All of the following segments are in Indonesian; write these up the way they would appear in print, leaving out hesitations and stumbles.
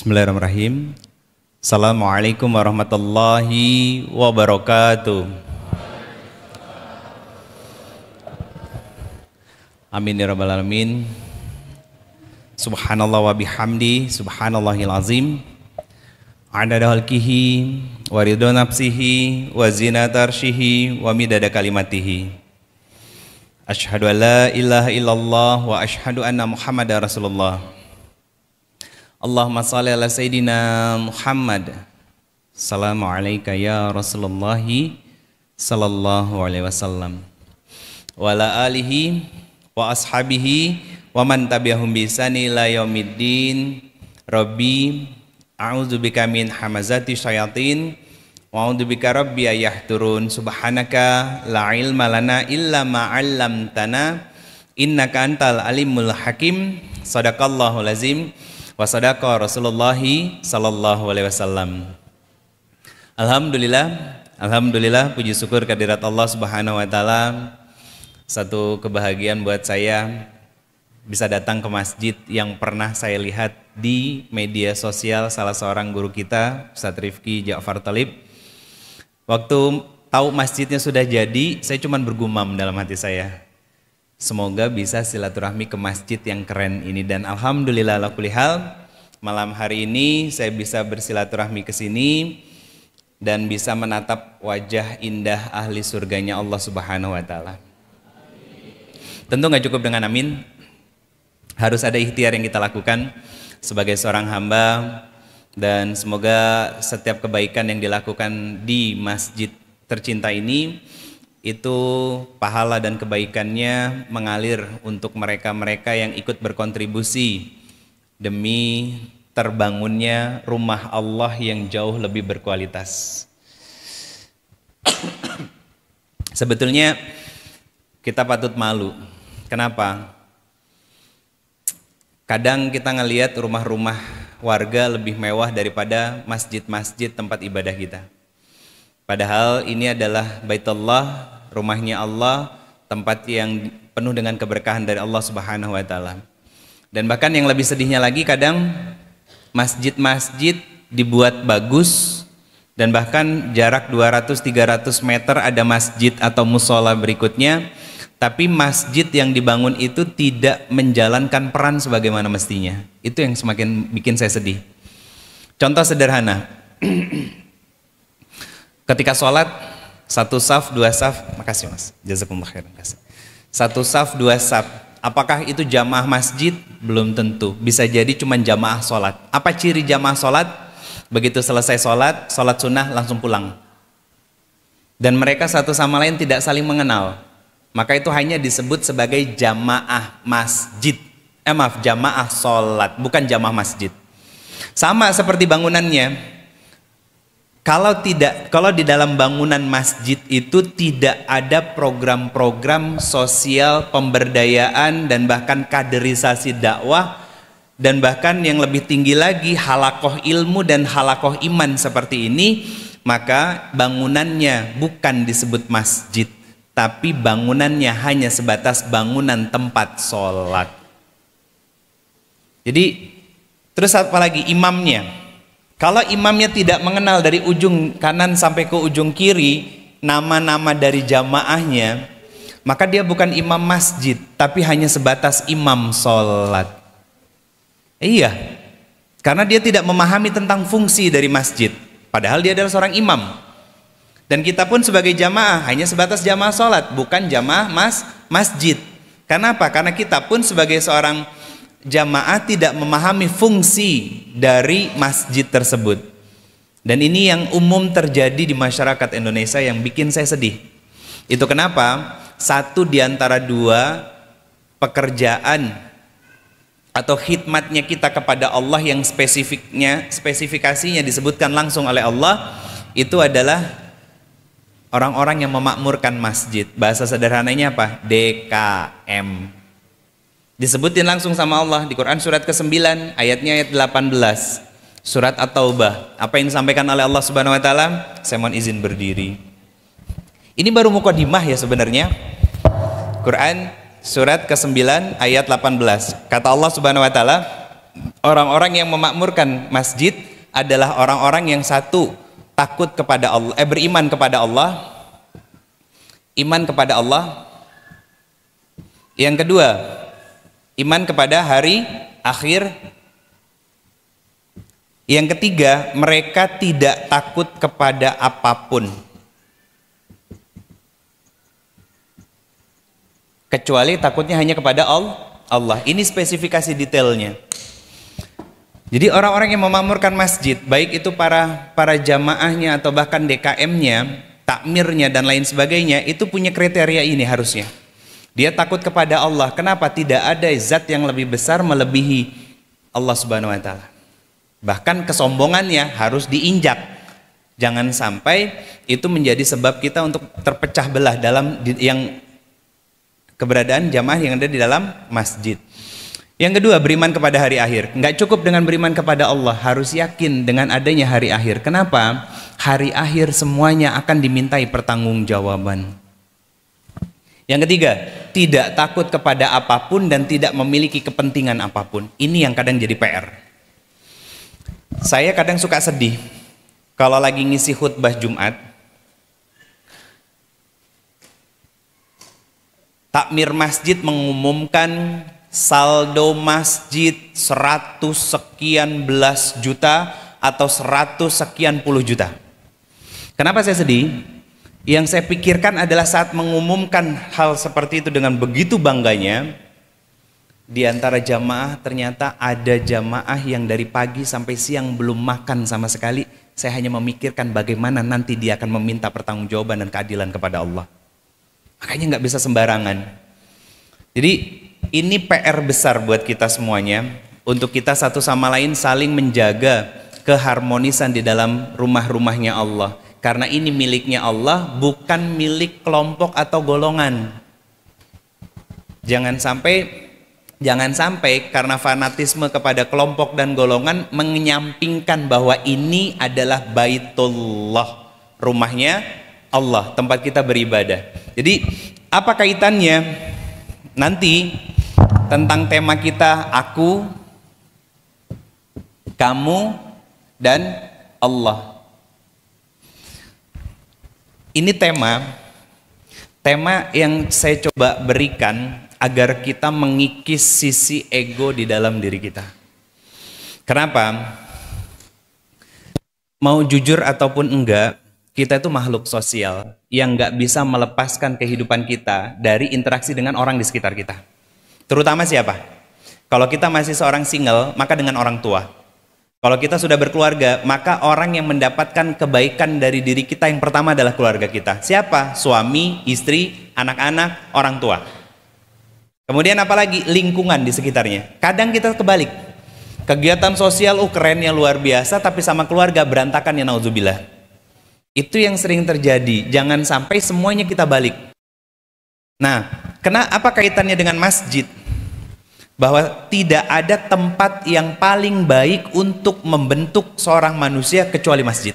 Bismillahirrahmanirrahim. Assalamualaikum warahmatullahi wabarakatuh. Amin ya rabbal alamin. Subhanallah wa bihamdi, subhanallahil azim. Adada khalqihi wa ridha nafsihi wa zinata arsyihi wa midada kalimatihi. Asyhadu an la ilaha illallah wa asyhadu anna Muhammadar Rasulullah. Allahumma salli ala Sayyidina Muhammad. Assalamu alayka ya Rasulullah sallallahu alaihi wasallam. Wa ala alihi wa ashabihi wa man tabi'ahum bi ihsani ila yaumiddin. Rabbi a'udzubika min hamazati syayatin wa a'udzubika rabbi ayahdurun. Subhanaka la ilma lana illa ma 'allamtana innaka antal alimul hakim. Shadaqallahul azim. Wa sadaqa Rasulullah sallallahu alaihi wasallam. Alhamdulillah, puji syukur kehadirat Allah Subhanahu wa taala. Satu kebahagiaan buat saya bisa datang ke masjid yang pernah saya lihat di media sosial salah seorang guru kita, Ustadz Rifki Ja'far Talib. Waktu tahu masjidnya sudah jadi, saya cuma bergumam dalam hati saya, semoga bisa silaturahmi ke masjid yang keren ini. Dan alhamdulillah ala kulli hal, malam hari ini saya bisa bersilaturahmi ke sini dan bisa menatap wajah indah ahli surganya Allah Subhanahu wa taala. Tentu nggak cukup dengan amin. Harus ada ikhtiar yang kita lakukan sebagai seorang hamba, dan semoga setiap kebaikan yang dilakukan di masjid tercinta ini itu pahala dan kebaikannya mengalir untuk mereka-mereka yang ikut berkontribusi demi terbangunnya rumah Allah yang jauh lebih berkualitas. Sebetulnya kita patut malu. Kenapa? Kadang kita ngelihat rumah-rumah warga lebih mewah daripada masjid-masjid tempat ibadah kita. Padahal ini adalah Baitullah, rumahnya Allah, tempat yang penuh dengan keberkahan dari Allah Subhanahu wa taala. Dan bahkan yang lebih sedihnya lagi, kadang masjid-masjid dibuat bagus dan bahkan jarak 200-300 meter ada masjid atau musola berikutnya, tapi masjid yang dibangun itu tidak menjalankan peran sebagaimana mestinya. Itu yang semakin bikin saya sedih. Contoh sederhana, ketika sholat, satu saf, dua saf, makasih mas, jazakumullah khairan. Satu saf, dua saf, apakah itu jamaah masjid? Belum tentu, bisa jadi cuma jamaah sholat. Apa ciri jamaah sholat? Begitu selesai sholat, sholat sunnah langsung pulang. Dan mereka satu sama lain tidak saling mengenal. Maka itu hanya disebut sebagai jamaah masjid. Jamaah sholat, bukan jamaah masjid. Sama seperti bangunannya. Kalau di dalam bangunan masjid itu tidak ada program-program sosial, pemberdayaan, dan bahkan kaderisasi dakwah, dan bahkan yang lebih tinggi lagi halakoh ilmu dan halakoh iman seperti ini, maka bangunannya bukan disebut masjid, tapi bangunannya hanya sebatas bangunan tempat sholat. Jadi terus apa lagi? Imamnya, kalau imamnya tidak mengenal dari ujung kanan sampai ke ujung kiri nama-nama dari jamaahnya, maka dia bukan imam masjid, tapi hanya sebatas imam sholat. Iya, karena dia tidak memahami tentang fungsi dari masjid, padahal dia adalah seorang imam. Dan kita pun sebagai jamaah hanya sebatas jamaah sholat, bukan jamaah masjid. Kenapa? Karena kita pun sebagai seorang jamaah tidak memahami fungsi dari masjid tersebut. Dan ini yang umum terjadi di masyarakat Indonesia yang bikin saya sedih. Itu kenapa satu di antara dua pekerjaan atau khidmatnya kita kepada Allah yang spesifikasinya disebutkan langsung oleh Allah, itu adalah orang-orang yang memakmurkan masjid. Bahasa sederhananya apa? DKM. Disebutin langsung sama Allah di Quran surat ke-9 ayatnya ayat 18. Surat At-Taubah. Apa yang disampaikan oleh Allah Subhanahu wa taala? Saya mohon izin berdiri. Ini baru mukadimah ya sebenarnya. Quran surat ke-9 ayat 18. Kata Allah Subhanahu wa taala, Orang-orang yang memakmurkan masjid adalah orang-orang yang satu, takut kepada Allah, beriman kepada Allah, iman kepada Allah. Yang kedua, iman kepada hari akhir. Yang ketiga, mereka tidak takut kepada apapun kecuali takutnya hanya kepada Allah. Ini spesifikasi detailnya. Jadi orang-orang yang memakmurkan masjid, baik itu para jamaahnya atau bahkan DKM-nya, takmirnya dan lain sebagainya, itu punya kriteria ini harusnya. Dia takut kepada Allah. Kenapa? Tidak ada zat yang lebih besar melebihi Allah Subhanahu wa taala. Bahkan kesombongannya harus diinjak. Jangan sampai itu menjadi sebab kita untuk terpecah belah dalam yang keberadaan jamaah yang ada di dalam masjid. Yang kedua, beriman kepada hari akhir. Nggak cukup dengan beriman kepada Allah, harus yakin dengan adanya hari akhir. Kenapa? Hari akhir semuanya akan dimintai pertanggungjawaban. Yang ketiga, tidak takut kepada apapun dan tidak memiliki kepentingan apapun. Ini yang kadang jadi PR. Saya kadang suka sedih kalau lagi ngisi khutbah Jumat, takmir masjid mengumumkan saldo masjid 100 sekian belas juta atau 100 sekian puluh juta. Kenapa saya sedih? Yang saya pikirkan adalah saat mengumumkan hal seperti itu dengan begitu bangganya, di antara jamaah ternyata ada jamaah yang dari pagi sampai siang belum makan sama sekali. Saya hanya memikirkan bagaimana nanti dia akan meminta pertanggungjawaban dan keadilan kepada Allah. Makanya nggak bisa sembarangan. Jadi ini PR besar buat kita semuanya, untuk kita satu sama lain saling menjaga keharmonisan di dalam rumah-rumahnya Allah. Karena ini miliknya Allah, bukan milik kelompok atau golongan. Jangan sampai karena fanatisme kepada kelompok dan golongan menyampingkan bahwa ini adalah Baitullah, rumahnya Allah, tempat kita beribadah. Jadi apa kaitannya nanti tentang tema kita aku, kamu, dan Allah? Ini tema yang saya coba berikan agar kita mengikis sisi ego di dalam diri kita. Kenapa? Mau jujur ataupun enggak, kita itu makhluk sosial yang nggak bisa melepaskan kehidupan kita dari interaksi dengan orang di sekitar kita. Terutama siapa? Kalau kita masih seorang single, maka dengan orang tua. Kalau kita sudah berkeluarga, maka orang yang mendapatkan kebaikan dari diri kita yang pertama adalah keluarga kita. Siapa? Suami, istri, anak-anak, orang tua. Kemudian apalagi? Lingkungan di sekitarnya. Kadang kita kebalik. Kegiatan sosial kerennya luar biasa, tapi sama keluarga berantakan, ya nauzubillah. Itu yang sering terjadi. Jangan sampai semuanya kita balik. Nah, apa kaitannya dengan masjid? Bahwa tidak ada tempat yang paling baik untuk membentuk seorang manusia kecuali masjid.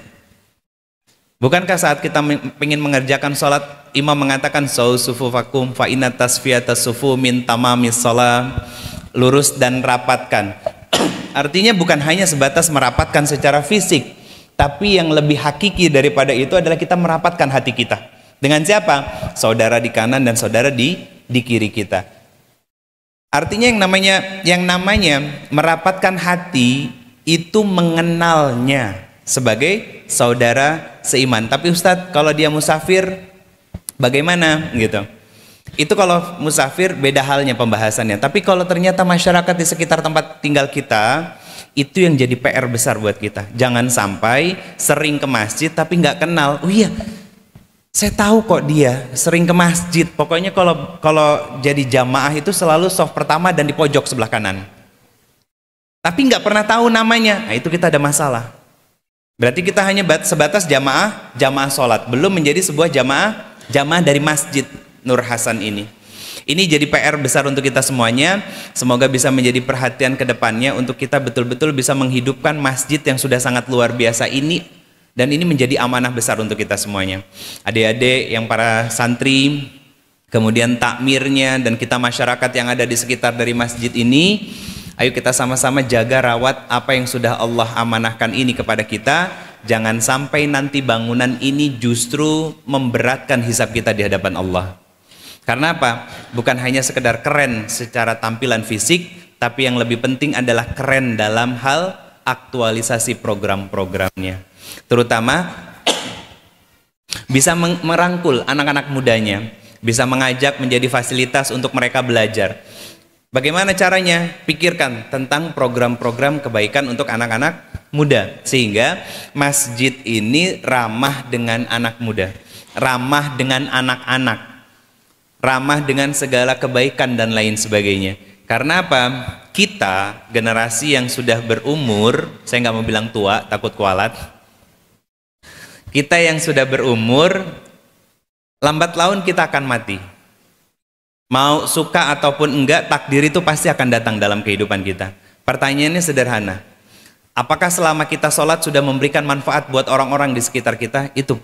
Bukankah saat kita ingin mengerjakan sholat, imam mengatakan sawu sufufakum fa inna tasfiyatas sufu min tamamis shalah, lurus dan rapatkan. Artinya bukan hanya sebatas merapatkan secara fisik, tapi yang lebih hakiki daripada itu adalah kita merapatkan hati kita. Dengan siapa? Saudara di kanan dan saudara di kiri kita. Artinya yang namanya merapatkan hati itu mengenalnya sebagai saudara seiman. Tapi Ustadz, kalau dia musafir bagaimana gitu? Itu kalau musafir beda halnya pembahasannya. Tapi kalau ternyata masyarakat di sekitar tempat tinggal kita, itu yang jadi PR besar buat kita. Jangan sampai sering ke masjid tapi nggak kenal. Oh iya, saya tahu kok dia sering ke masjid. Pokoknya kalau jadi jamaah itu selalu soft pertama dan di pojok sebelah kanan. Tapi nggak pernah tahu namanya. Nah, itu kita ada masalah. Berarti kita hanya sebatas jamaah sholat, belum menjadi sebuah jamaah dari masjid Nur Hasan ini. Ini jadi PR besar untuk kita semuanya. Semoga bisa menjadi perhatian ke depannya untuk kita betul-betul bisa menghidupkan masjid yang sudah sangat luar biasa ini, dan ini menjadi amanah besar untuk kita semuanya. Adik-adik yang para santri, kemudian takmirnya, dan kita masyarakat yang ada di sekitar dari masjid ini, Ayo kita sama-sama jaga rawat apa yang sudah Allah amanahkan ini kepada kita. Jangan sampai nanti bangunan ini justru memberatkan hisab kita di hadapan Allah. Karena apa? Bukan hanya sekedar keren secara tampilan fisik, tapi yang lebih penting adalah keren dalam hal aktualisasi program-programnya. Terutama bisa merangkul anak-anak mudanya, bisa mengajak menjadi fasilitas untuk mereka belajar. Bagaimana caranya? Pikirkan tentang program-program kebaikan untuk anak-anak muda, sehingga masjid ini ramah dengan anak muda, ramah dengan anak-anak, ramah dengan segala kebaikan dan lain sebagainya. Karena apa? Kita generasi yang sudah berumur, saya nggak mau bilang tua, takut kualat. Kita yang sudah berumur, lambat laun kita akan mati. Mau suka ataupun enggak, takdir itu pasti akan datang dalam kehidupan kita. Pertanyaannya sederhana. Apakah selama kita sholat sudah memberikan manfaat buat orang-orang di sekitar kita? Itu.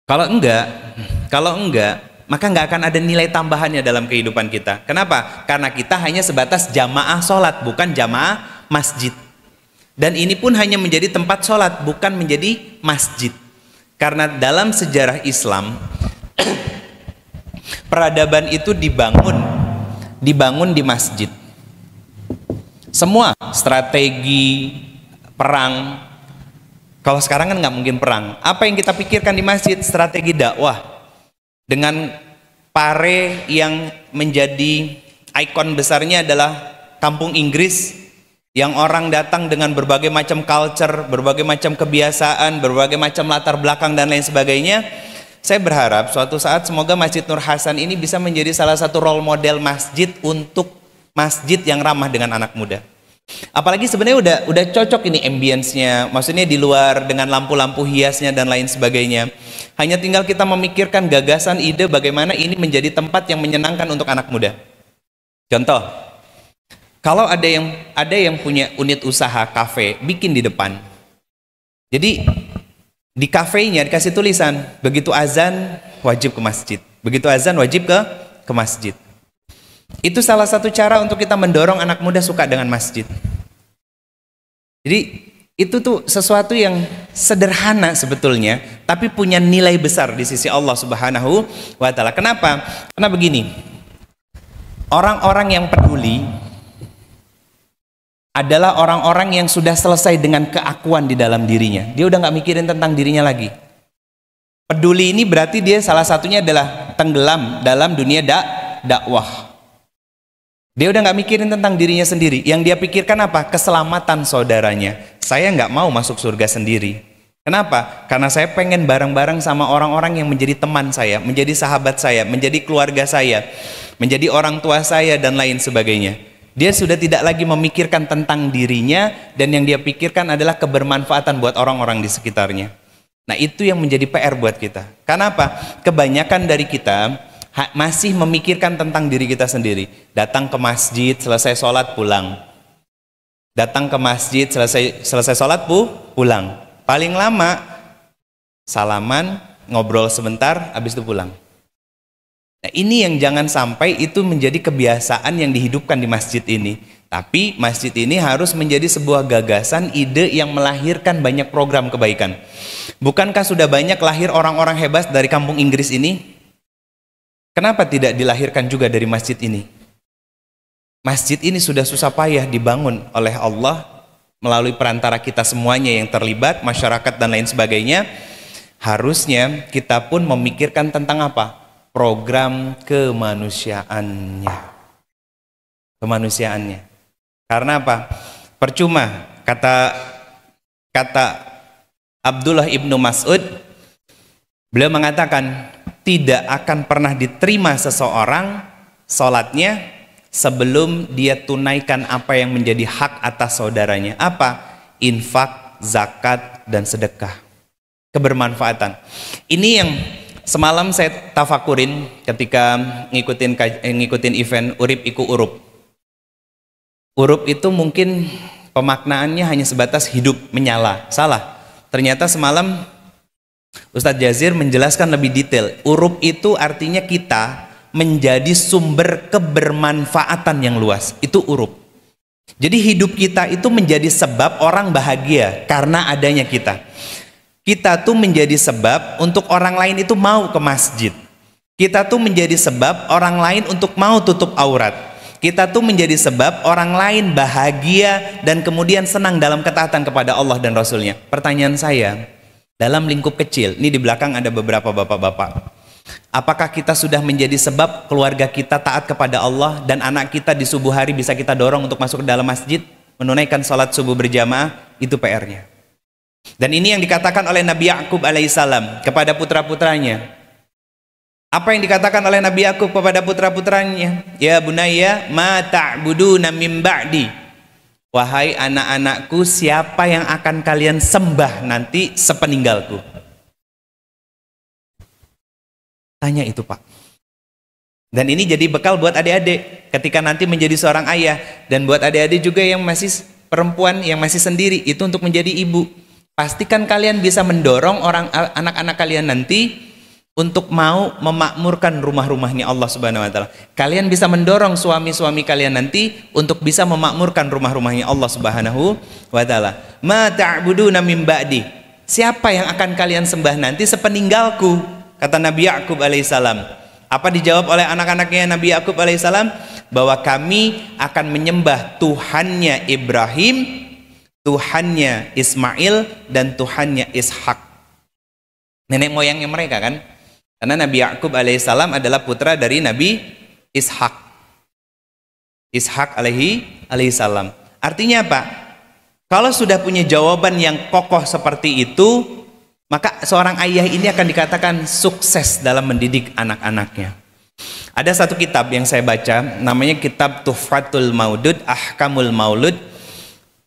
Kalau enggak, maka nggak akan ada nilai tambahannya dalam kehidupan kita. Kenapa? Karena kita hanya sebatas jamaah sholat, bukan jamaah masjid. Dan ini pun hanya menjadi tempat sholat, bukan menjadi masjid. Karena dalam sejarah Islam, peradaban itu dibangun di masjid. Semua strategi perang, kalau sekarang kan nggak mungkin perang. Apa yang kita pikirkan di masjid? Strategi dakwah. Dengan Pare yang menjadi ikon besarnya adalah kampung Inggris, yang orang datang dengan berbagai macam culture, berbagai macam kebiasaan, berbagai macam latar belakang dan lain sebagainya. Saya berharap suatu saat semoga Masjid Nur Hasan ini bisa menjadi salah satu role model masjid untuk masjid yang ramah dengan anak muda. Apalagi sebenarnya udah cocok ini ambience-nya, maksudnya di luar dengan lampu-lampu hiasnya dan lain sebagainya. Hanya tinggal kita memikirkan gagasan, ide bagaimana ini menjadi tempat yang menyenangkan untuk anak muda. Contoh, kalau ada yang punya unit usaha kafe, bikin di depan. Jadi di kafenya dikasih tulisan, begitu azan wajib ke masjid, begitu azan wajib ke masjid. Itu salah satu cara untuk kita mendorong anak muda suka dengan masjid. Jadi itu tuh sesuatu yang sederhana sebetulnya, tapi punya nilai besar di sisi Allah Subhanahu wa Ta'ala. Kenapa? Karena begini, orang-orang yang peduli adalah orang-orang yang sudah selesai dengan keakuan di dalam dirinya. Dia udah nggak mikirin tentang dirinya lagi. Peduli ini berarti dia salah satunya adalah tenggelam dalam dunia dakwah. Dia udah nggak mikirin tentang dirinya sendiri. Yang dia pikirkan apa? Keselamatan saudaranya. Saya nggak mau masuk surga sendiri. Kenapa? Karena saya pengen bareng-bareng sama orang-orang yang menjadi teman saya, menjadi sahabat saya, menjadi keluarga saya, menjadi orang tua saya dan lain sebagainya. Dia sudah tidak lagi memikirkan tentang dirinya, dan yang dia pikirkan adalah kebermanfaatan buat orang-orang di sekitarnya. Nah, itu yang menjadi PR buat kita. Kenapa? Kebanyakan dari kita masih memikirkan tentang diri kita sendiri. Datang ke masjid, selesai sholat, pulang. Datang ke masjid, selesai sholat, pulang. Paling lama, salaman, ngobrol sebentar, habis itu pulang. Nah, ini yang jangan sampai itu menjadi kebiasaan yang dihidupkan di masjid ini. Tapi masjid ini harus menjadi sebuah gagasan, ide yang melahirkan banyak program kebaikan. Bukankah sudah banyak lahir orang-orang hebat dari kampung Inggris ini? Kenapa tidak dilahirkan juga dari masjid ini? Masjid ini sudah susah payah dibangun oleh Allah melalui perantara kita semuanya yang terlibat, masyarakat dan lain sebagainya. Harusnya kita pun memikirkan tentang apa? Program kemanusiaannya. Karena apa? Percuma, kata Abdullah ibnu Mas'ud, beliau mengatakan, tidak akan pernah diterima seseorang sholatnya sebelum dia tunaikan apa yang menjadi hak atas saudaranya. Apa? Infak, zakat, dan sedekah. Kebermanfaatan. Ini yang semalam saya tafakurin ketika ngikutin event Urip Iku Urup. Urup itu mungkin pemaknaannya hanya sebatas hidup menyala. Salah. Ternyata semalam Ustadz Jazir menjelaskan lebih detail. Urup itu artinya kita menjadi sumber kebermanfaatan yang luas. Itu urup. Jadi hidup kita itu menjadi sebab orang bahagia karena adanya kita. Kita tuh menjadi sebab untuk orang lain itu mau ke masjid. Kita tuh menjadi sebab orang lain untuk mau tutup aurat. Kita tuh menjadi sebab orang lain bahagia dan kemudian senang dalam ketaatan kepada Allah dan Rasulnya. Pertanyaan saya, dalam lingkup kecil, ini di belakang ada beberapa bapak-bapak. Apakah kita sudah menjadi sebab keluarga kita taat kepada Allah dan anak kita di subuh hari bisa kita dorong untuk masuk ke dalam masjid, menunaikan sholat subuh berjamaah? Itu PR-nya. Dan ini yang dikatakan oleh Nabi Yakub alaihissalam kepada putra-putranya. Apa yang dikatakan oleh Nabi Yakub kepada putra-putranya? Ya bunayya ma ta'buduna min ba'di. Wahai anak-anakku, siapa yang akan kalian sembah nanti sepeninggalku? Tanya itu, Pak. Dan ini jadi bekal buat adik-adik ketika nanti menjadi seorang ayah, dan buat adik-adik juga yang masih perempuan, yang masih sendiri, itu untuk menjadi ibu. Pastikan kalian bisa mendorong anak-anak kalian nanti untuk mau memakmurkan rumah-rumahnya Allah Subhanahu wa taala. Kalian bisa mendorong suami-suami kalian nanti untuk bisa memakmurkan rumah-rumahnya Allah Subhanahu wa taala. Ma ta'buduna min ba'di. Siapa yang akan kalian sembah nanti sepeninggalku? Kata Nabi Yakub alaihissalam. Apa dijawab oleh anak-anaknya Nabi Yakub alaihissalam? Bahwa kami akan menyembah Tuhannya Ibrahim, Tuhannya Ismail, dan Tuhannya Ishak. Nenek moyangnya mereka kan? Karena Nabi Yakub alaihissalam adalah putra dari Nabi Ishak. Ishak alaihissalam. Artinya apa? Kalau sudah punya jawaban yang kokoh seperti itu, maka seorang ayah ini akan dikatakan sukses dalam mendidik anak-anaknya. Ada satu kitab yang saya baca, namanya kitab Tuhfatul Maudud, Ahkamul Maulud,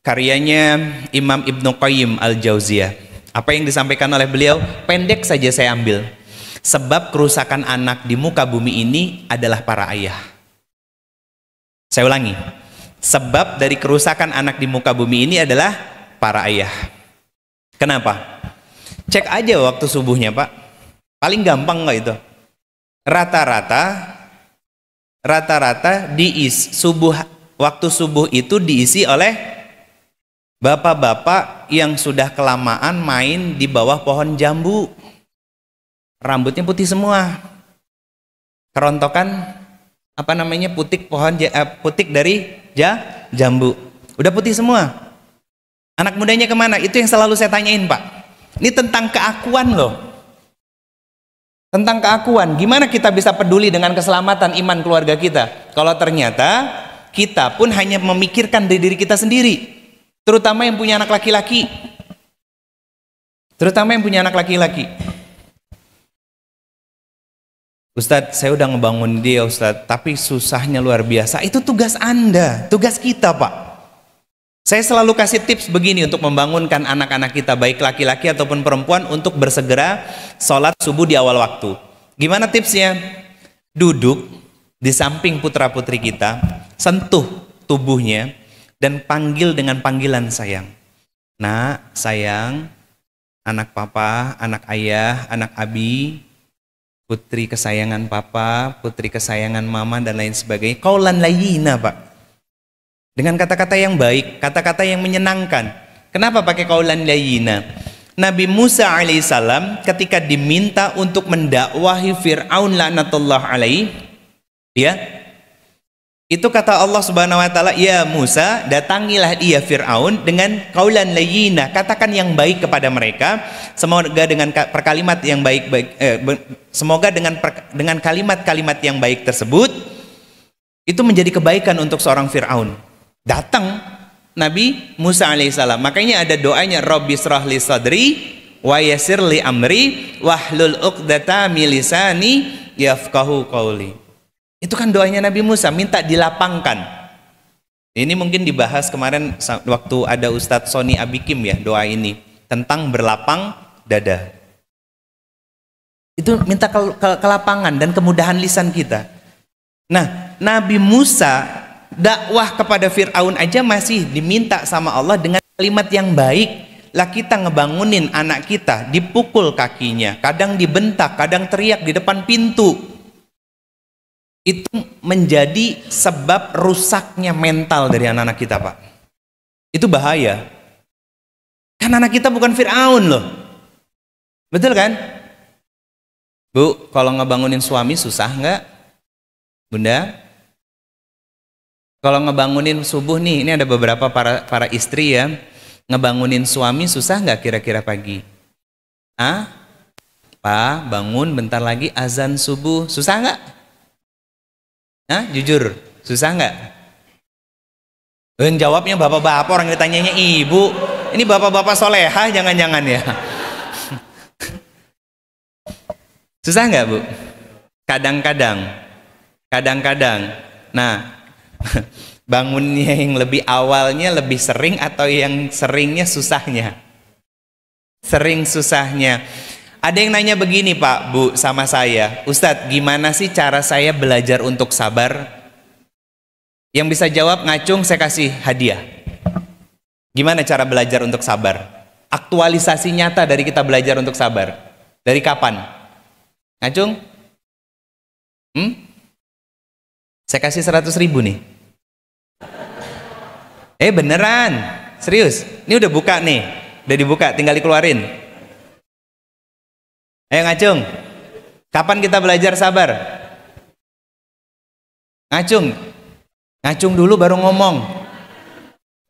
karyanya Imam Ibnu Qayyim Al-Jauziyah. Apa yang disampaikan oleh beliau, pendek saja saya ambil. Sebab kerusakan anak di muka bumi ini adalah para ayah. Saya ulangi. Sebab dari kerusakan anak di muka bumi ini adalah para ayah. Kenapa? Cek aja waktu subuhnya, Pak. Paling gampang nggak itu? Rata-rata waktu subuh itu diisi oleh bapak-bapak yang sudah kelamaan main di bawah pohon jambu. Rambutnya putih semua, kerontokan putik dari jambu, udah putih semua. Anak mudanya kemana? Itu yang selalu saya tanyain, Pak. Ini tentang keakuan loh, tentang keakuan. Gimana kita bisa peduli dengan keselamatan iman keluarga kita kalau ternyata kita pun hanya memikirkan diri kita sendiri, terutama yang punya anak laki-laki. Ustadz, saya udah ngebangun dia, Ustadz, tapi susahnya luar biasa. Itu tugas Anda, tugas kita, Pak. Saya selalu kasih tips begini untuk membangunkan anak-anak kita, baik laki-laki ataupun perempuan, untuk bersegera sholat subuh di awal waktu. Gimana tipsnya? Duduk di samping putra-putri kita, sentuh tubuhnya, dan panggil dengan panggilan sayang. Nak, sayang, anak papa, anak ayah, anak abi, putri kesayangan papa, putri kesayangan mama, dan lain sebagainya. Qaulan layyina, Pak. Dengan kata-kata yang baik, kata-kata yang menyenangkan. Kenapa pakai qaulan layyina? Nabi Musa alaihissalam ketika diminta untuk mendakwahi Fir'aun laknatullah alaih, ya, itu kata Allah Subhanahu wa taala, ya Musa, datangilah dia Fir'aun dengan qaulan layyina, katakan yang baik kepada mereka, semoga dengan perkalimat yang semoga dengan kalimat-kalimat yang baik tersebut itu menjadi kebaikan untuk seorang Fir'aun. Datang Nabi Musa alaihissalam, makanya ada doanya, Rabbi shrah li sadri wa yassir li amri wahlul 'uqdatam min lisani yafqahu qauli. Itu kan doanya Nabi Musa, minta dilapangkan. Ini mungkin dibahas kemarin waktu ada Ustadz Sony Abikim ya, doa ini tentang berlapang dada. Itu minta kelapangan dan kemudahan lisan kita. Nah, Nabi Musa dakwah kepada Fir'aun aja masih diminta sama Allah dengan kalimat yang baik. Lah kita ngebangunin anak kita, dipukul kakinya, kadang dibentak, kadang teriak di depan pintu. itu menjadi sebab rusaknya mental dari anak-anak kita, Pak. Itu bahaya. Kan anak kita bukan Fir'aun loh. Betul kan? Bu, kalau ngebangunin suami susah nggak? Bunda? Kalau ngebangunin subuh nih, ini ada beberapa para istri ya, ngebangunin suami susah nggak kira-kira pagi? Ah? Pak, bangun bentar lagi azan subuh, susah nggak? Hah? Jujur, susah nggak? Yang jawabnya bapak-bapak, orang ditanyanya ibu. Ini bapak-bapak solehah jangan-jangan ya. Susah nggak, Bu? Kadang-kadang. Nah, bangunnya yang lebih awalnya lebih sering atau yang seringnya susahnya? Sering susahnya. Ada yang nanya begini, Pak, Bu, sama saya, Ustadz, gimana sih cara saya belajar untuk sabar? Yang bisa jawab ngacung, saya kasih hadiah. Gimana cara belajar untuk sabar? Aktualisasi nyata dari kita belajar untuk sabar. Dari kapan? Ngacung? Saya kasih 100.000 nih. Beneran? Serius? Ini udah buka nih. Udah dibuka, tinggal dikeluarin. Ayo ngacung, kapan kita belajar sabar? Ngacung dulu baru ngomong.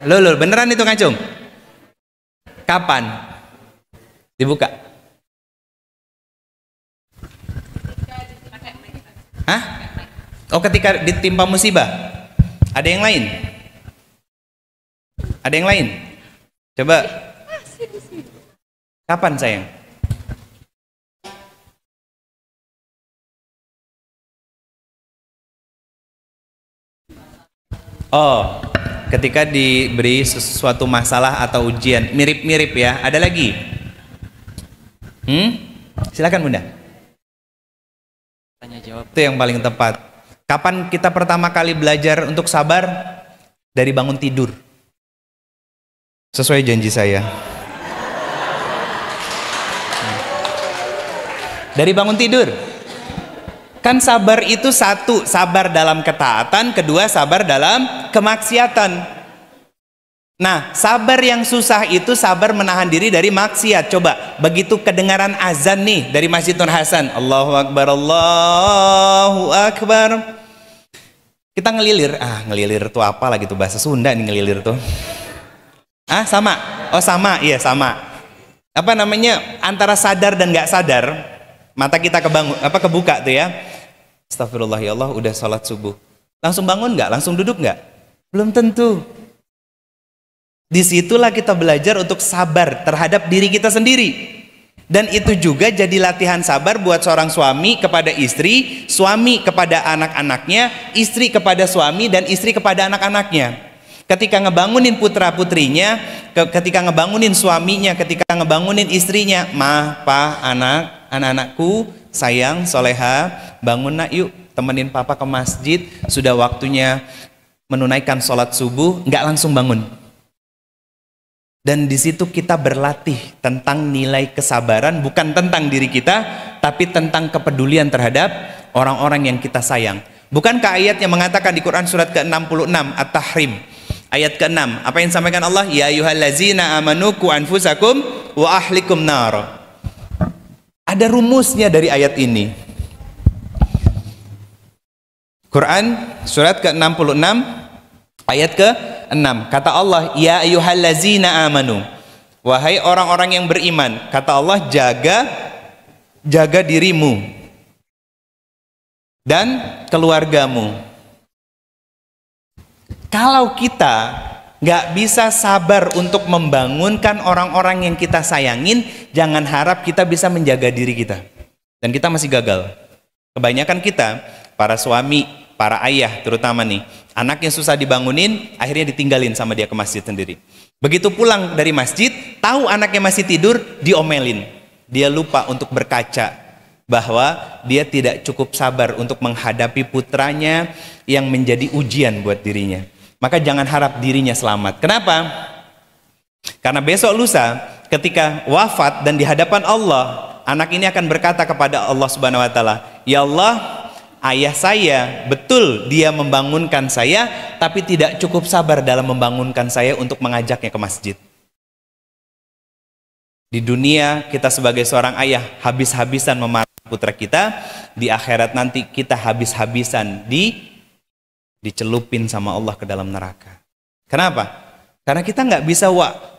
Loh, beneran itu ngacung? Kapan? Dibuka. Hah? Oh, ketika ditimpa musibah. Ada yang lain? Ada yang lain? Coba. Kapan sayang? Oh, ketika diberi sesuatu masalah atau ujian, mirip-mirip ya. Ada lagi? Silakan Bunda. Tanya jawab. Itu yang paling tepat. Kapan kita pertama kali belajar untuk sabar? Dari bangun tidur. Sesuai janji saya. Dari bangun tidur. Kan sabar itu satu, sabar dalam ketaatan, kedua sabar dalam kemaksiatan. Nah, sabar yang susah itu sabar menahan diri dari maksiat. Coba, begitu kedengaran azan nih dari Masjid Nur Hasan, Allahu Akbar, Allahu Akbar. Kita ngelilir, ngelilir tuh apa lagi tuh, bahasa Sunda nih ngelilir tuh. Sama? Oh sama, iya sama. Apa namanya, antara sadar dan nggak sadar, mata kita kebuka tuh ya. Astagfirullah, ya Allah, udah sholat subuh. Langsung bangun nggak? Langsung duduk nggak? Belum tentu. Disitulah kita belajar untuk sabar terhadap diri kita sendiri. Dan itu juga jadi latihan sabar buat seorang suami kepada istri, suami kepada anak-anaknya, istri kepada suami, dan istri kepada anak-anaknya. Ketika ngebangunin putra putrinya, ketika ngebangunin suaminya, ketika ngebangunin istrinya, ma, pa, anak-anakku, sayang, soleha, bangun nak yuk, temenin papa ke masjid, sudah waktunya menunaikan sholat subuh, nggak langsung bangun. Dan di situ kita berlatih tentang nilai kesabaran, bukan tentang diri kita, tapi tentang kepedulian terhadap orang-orang yang kita sayang. Bukankah ayat yang mengatakan di Quran surat ke-66 At-Tahrim ayat ke-6, apa yang disampaikan Allah? Ya ayyuhallazina amanu qu anfusakum wa ahlikum nar. Ada rumusnya dari ayat ini. Quran surat ke-66 ayat ke-6, kata Allah, ya ayyuhallazina amanu, wahai orang-orang yang beriman, kata Allah, jaga dirimu dan keluargamu. Kalau kita nggak bisa sabar untuk membangunkan orang-orang yang kita sayangin, jangan harap kita bisa menjaga diri kita. Dan kita masih gagal. Kebanyakan kita, para suami, para ayah terutama nih, anaknya susah dibangunin, akhirnya ditinggalin sama dia ke masjid sendiri. Begitu pulang dari masjid, tahu anaknya masih tidur, diomelin. Dia lupa untuk berkaca bahwa dia tidak cukup sabar untuk menghadapi putranya yang menjadi ujian buat dirinya. Maka jangan harap dirinya selamat. Kenapa? Karena besok lusa ketika wafat dan di hadapan Allah, anak ini akan berkata kepada Allah Subhanahu wa taala, "Ya Allah, ayah saya, betul dia membangunkan saya, tapi tidak cukup sabar dalam membangunkan saya untuk mengajaknya ke masjid. Di dunia kita sebagai seorang ayah habis-habisan memarahi putra kita, di akhirat nanti kita habis-habisan dicelupin sama Allah ke dalam neraka. Kenapa? Karena kita nggak bisa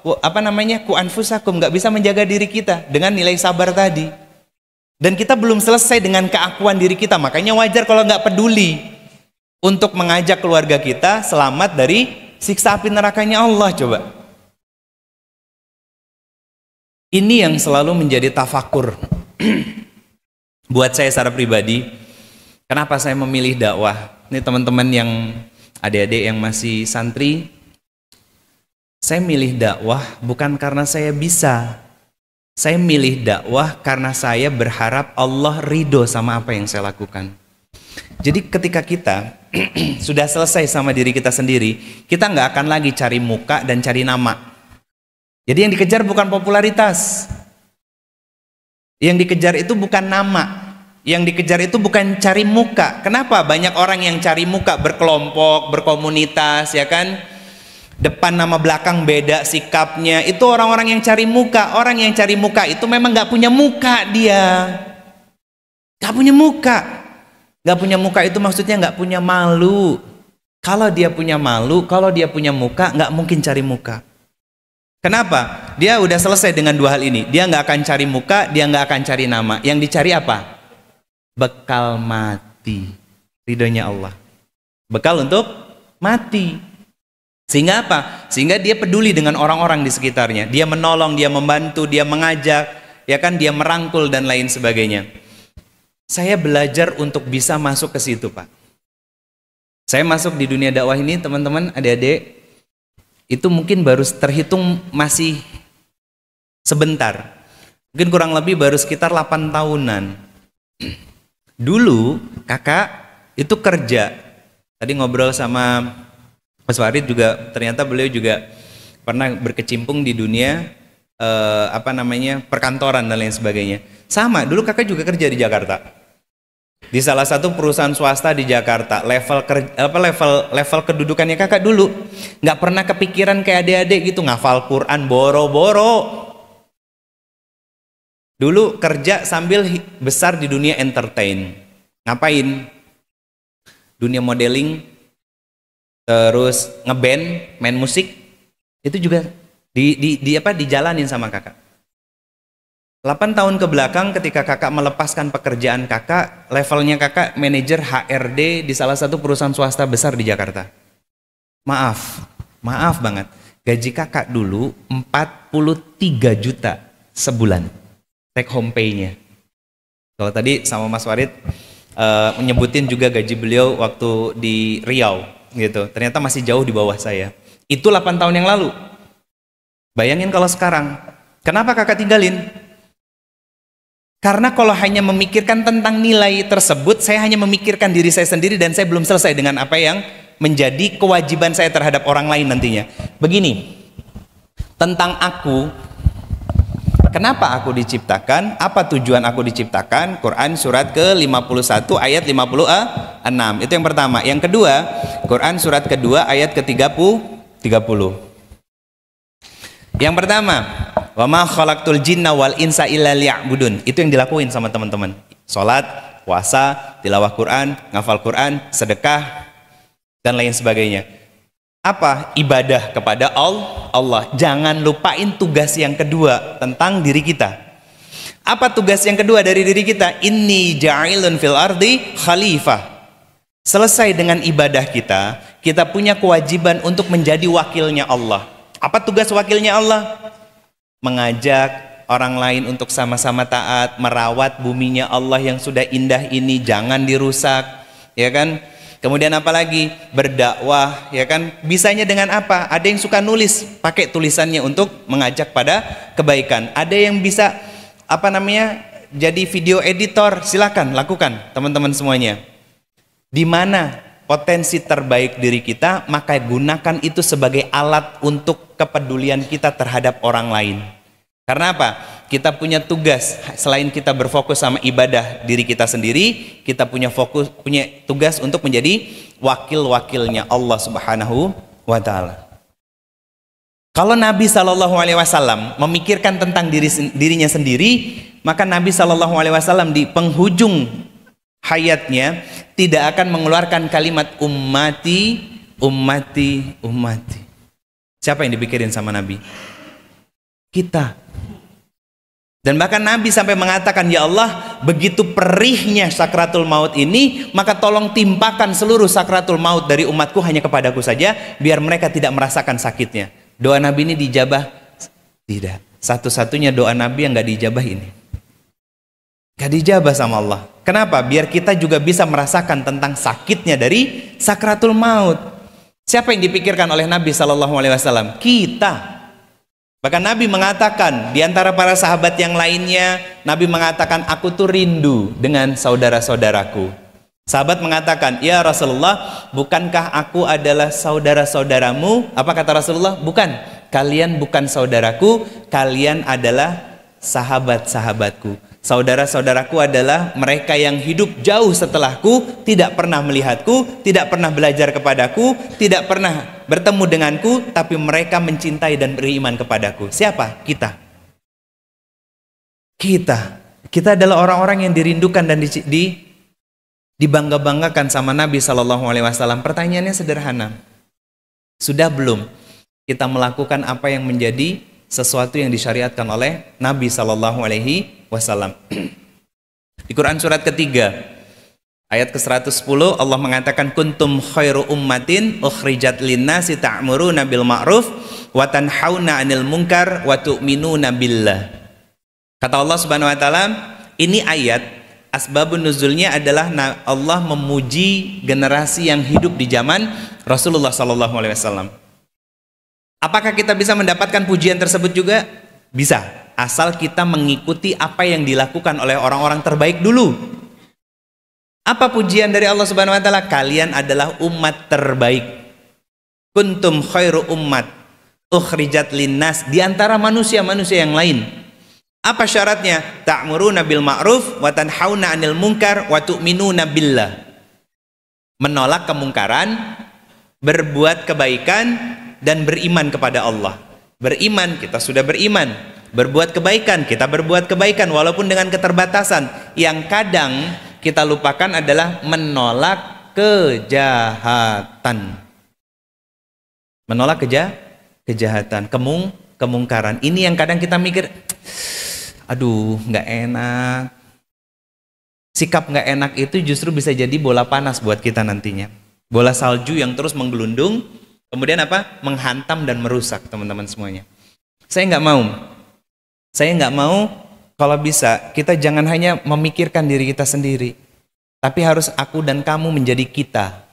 ku anfusakum, nggak bisa menjaga diri kita dengan nilai sabar tadi. Dan kita belum selesai dengan keakuan diri kita, makanya wajar kalau nggak peduli untuk mengajak keluarga kita selamat dari siksa api nerakanya Allah. Coba. Ini yang selalu menjadi tafakur buat saya secara pribadi. Kenapa saya memilih dakwah? Ini teman-teman yang adik-adik yang masih santri, saya milih dakwah bukan karena saya bisa. Saya milih dakwah karena saya berharap Allah ridho sama apa yang saya lakukan. Jadi ketika kita sudah selesai sama diri kita sendiri, kita nggak akan lagi cari muka dan cari nama. Jadi yang dikejar bukan popularitas. Yang dikejar itu bukan nama. Yang dikejar itu bukan cari muka. Kenapa banyak orang yang cari muka, berkelompok, berkomunitas, ya kan? Depan nama belakang beda sikapnya. Itu orang-orang yang cari muka. Orang yang cari muka itu memang gak punya muka dia. Gak punya muka. Gak punya muka itu maksudnya gak punya malu. Kalau dia punya malu, kalau dia punya muka, gak mungkin cari muka. Kenapa? Dia udah selesai dengan dua hal ini. Dia gak akan cari muka, dia gak akan cari nama. Yang dicari apa? Bekal mati. Ridhonya Allah. Bekal untuk mati. Sehingga apa? Sehingga dia peduli dengan orang-orang di sekitarnya. Dia menolong, dia membantu, dia mengajak, ya kan, dia merangkul dan lain sebagainya. Saya belajar untuk bisa masuk ke situ, Pak. Saya masuk di dunia dakwah ini, teman-teman, adik-adik, itu mungkin baru terhitung masih sebentar. Mungkin kurang lebih baru sekitar 8 tahunan. Dulu kakak itu kerja. Tadi ngobrol sama Mas Farid juga, ternyata beliau juga pernah berkecimpung di dunia perkantoran dan lain sebagainya. Sama, dulu kakak juga kerja di Jakarta. Di salah satu perusahaan swasta di Jakarta. Level kedudukannya kakak dulu nggak pernah kepikiran kayak adik-adik gitu ngafal Quran boro-boro. Dulu kerja sambil besar di dunia entertain. Ngapain? Dunia modeling, terus ngeband, main musik, itu juga dijalanin sama kakak. 8 tahun ke belakang ketika kakak melepaskan pekerjaan kakak, levelnya kakak manajer HRD di salah satu perusahaan swasta besar di Jakarta. Maaf banget, gaji kakak dulu 43 juta sebulan, take home pay-nya. Kalau tadi sama Mas Farid menyebutin juga gaji beliau waktu di Riau gitu, ternyata masih jauh di bawah saya. Itu 8 tahun yang lalu. Bayangin kalau sekarang. Kenapa kakak tinggalin? Karena kalau hanya memikirkan tentang nilai tersebut, saya hanya memikirkan diri saya sendiri dan saya belum selesai dengan apa yang menjadi kewajiban saya terhadap orang lain nantinya. Begini, tentang aku, kenapa aku diciptakan? Apa tujuan aku diciptakan? Quran surat ke-51 ayat 56. Itu yang pertama. Yang kedua, Quran surat kedua ayat ke-30. Yang pertama, wa ma khalaqtul jinna wal insa illa liya'budun. Itu yang dilakuin sama teman-teman. Salat, puasa, tilawah Quran, ngafal Quran, sedekah dan lain sebagainya. Apa? Ibadah kepada Allah. Jangan lupain tugas yang kedua tentang diri kita. Apa tugas yang kedua dari diri kita? Inni ja'ilun fil ardi khalifah. Selesai dengan ibadah kita, kita punya kewajiban untuk menjadi wakilnya Allah. Apa tugas wakilnya Allah? Mengajak orang lain untuk sama-sama taat, merawat buminya Allah yang sudah indah ini, jangan dirusak, ya kan? Kemudian apa lagi? Berdakwah, ya kan? Bisanya dengan apa? Ada yang suka nulis, pakai tulisannya untuk mengajak pada kebaikan. Ada yang bisa jadi video editor, silakan lakukan teman-teman semuanya. Di mana potensi terbaik diri kita, maka gunakan itu sebagai alat untuk kepedulian kita terhadap orang lain. Karena apa? Kita punya tugas, selain kita berfokus sama ibadah diri kita sendiri, kita punya tugas untuk menjadi wakil-wakilnya Allah Subhanahu wa Ta'ala. Kalau Nabi SAW memikirkan tentang dirinya sendiri, maka Nabi SAW di penghujung hayatnya tidak akan mengeluarkan kalimat ummati, ummati, ummati. Siapa yang dipikirin sama Nabi? Kita. Dan bahkan Nabi sampai mengatakan, ya Allah, begitu perihnya sakratul maut ini, maka tolong timpakan seluruh sakratul maut dari umatku hanya kepadaku saja, biar mereka tidak merasakan sakitnya. Doa Nabi ini dijabah? Tidak. Satu-satunya doa Nabi yang gak dijabah ini. Gak dijabah sama Allah. Kenapa? Biar kita juga bisa merasakan tentang sakitnya dari sakratul maut. Siapa yang dipikirkan oleh Nabi SAW? Kita. Bahkan Nabi mengatakan, di antara para sahabat yang lainnya, Nabi mengatakan, aku tuh rindu dengan saudara-saudaraku. Sahabat mengatakan, ya Rasulullah, bukankah aku adalah saudara-saudaramu? Apa kata Rasulullah? Bukan. Kalian bukan saudaraku, kalian adalah sahabat-sahabatku. Saudara-saudaraku adalah mereka yang hidup jauh setelahku, tidak pernah melihatku, tidak pernah belajar kepadaku, tidak pernah bertemu denganku, tapi mereka mencintai dan beriman kepadaku. Siapa? Kita. Kita adalah orang-orang yang dirindukan dan dibangga-banggakan sama Nabi SAW. Pertanyaannya sederhana. Sudah belum kita melakukan apa yang menjadi sesuatu yang disyariatkan oleh Nabi SAW? Di Quran surat ketiga ayat ke-110 Allah mengatakan, kuntum khairu ummatin ukhrijat linnasi ta'muruna bil ma'ruf wa tanhauna 'anil munkar wa tu'minuna billah. Kata Allah Subhanahu wa taala, ini ayat asbabun nuzulnya adalah Allah memuji generasi yang hidup di zaman Rasulullah SAW. Apakah kita bisa mendapatkan pujian tersebut juga? Bisa, asal kita mengikuti apa yang dilakukan oleh orang-orang terbaik dulu. Apa pujian dari Allah Subhanahu wa taala? Kalian adalah umat terbaik. Kuntum khairu ummat ukhrijat linnas, di antara manusia-manusia yang lain. Apa syaratnya? Ta'muruna bil ma'ruf wa tanhauna 'anil munkar wa tu'minuna billah. Menolak kemungkaran, berbuat kebaikan, dan beriman kepada Allah. Beriman, kita sudah beriman. Berbuat kebaikan, kita berbuat kebaikan walaupun dengan keterbatasan. Yang kadang kita lupakan adalah menolak kejahatan. Menolak kejahatan, kemungkaran. Ini yang kadang kita mikir, aduh, nggak enak. Sikap nggak enak itu justru bisa jadi bola panas buat kita nantinya. Bola salju yang terus menggelundung, kemudian apa? Menghantam dan merusak teman-teman semuanya. Saya nggak mau kalau bisa kita jangan hanya memikirkan diri kita sendiri, tapi harus aku dan kamu menjadi kita.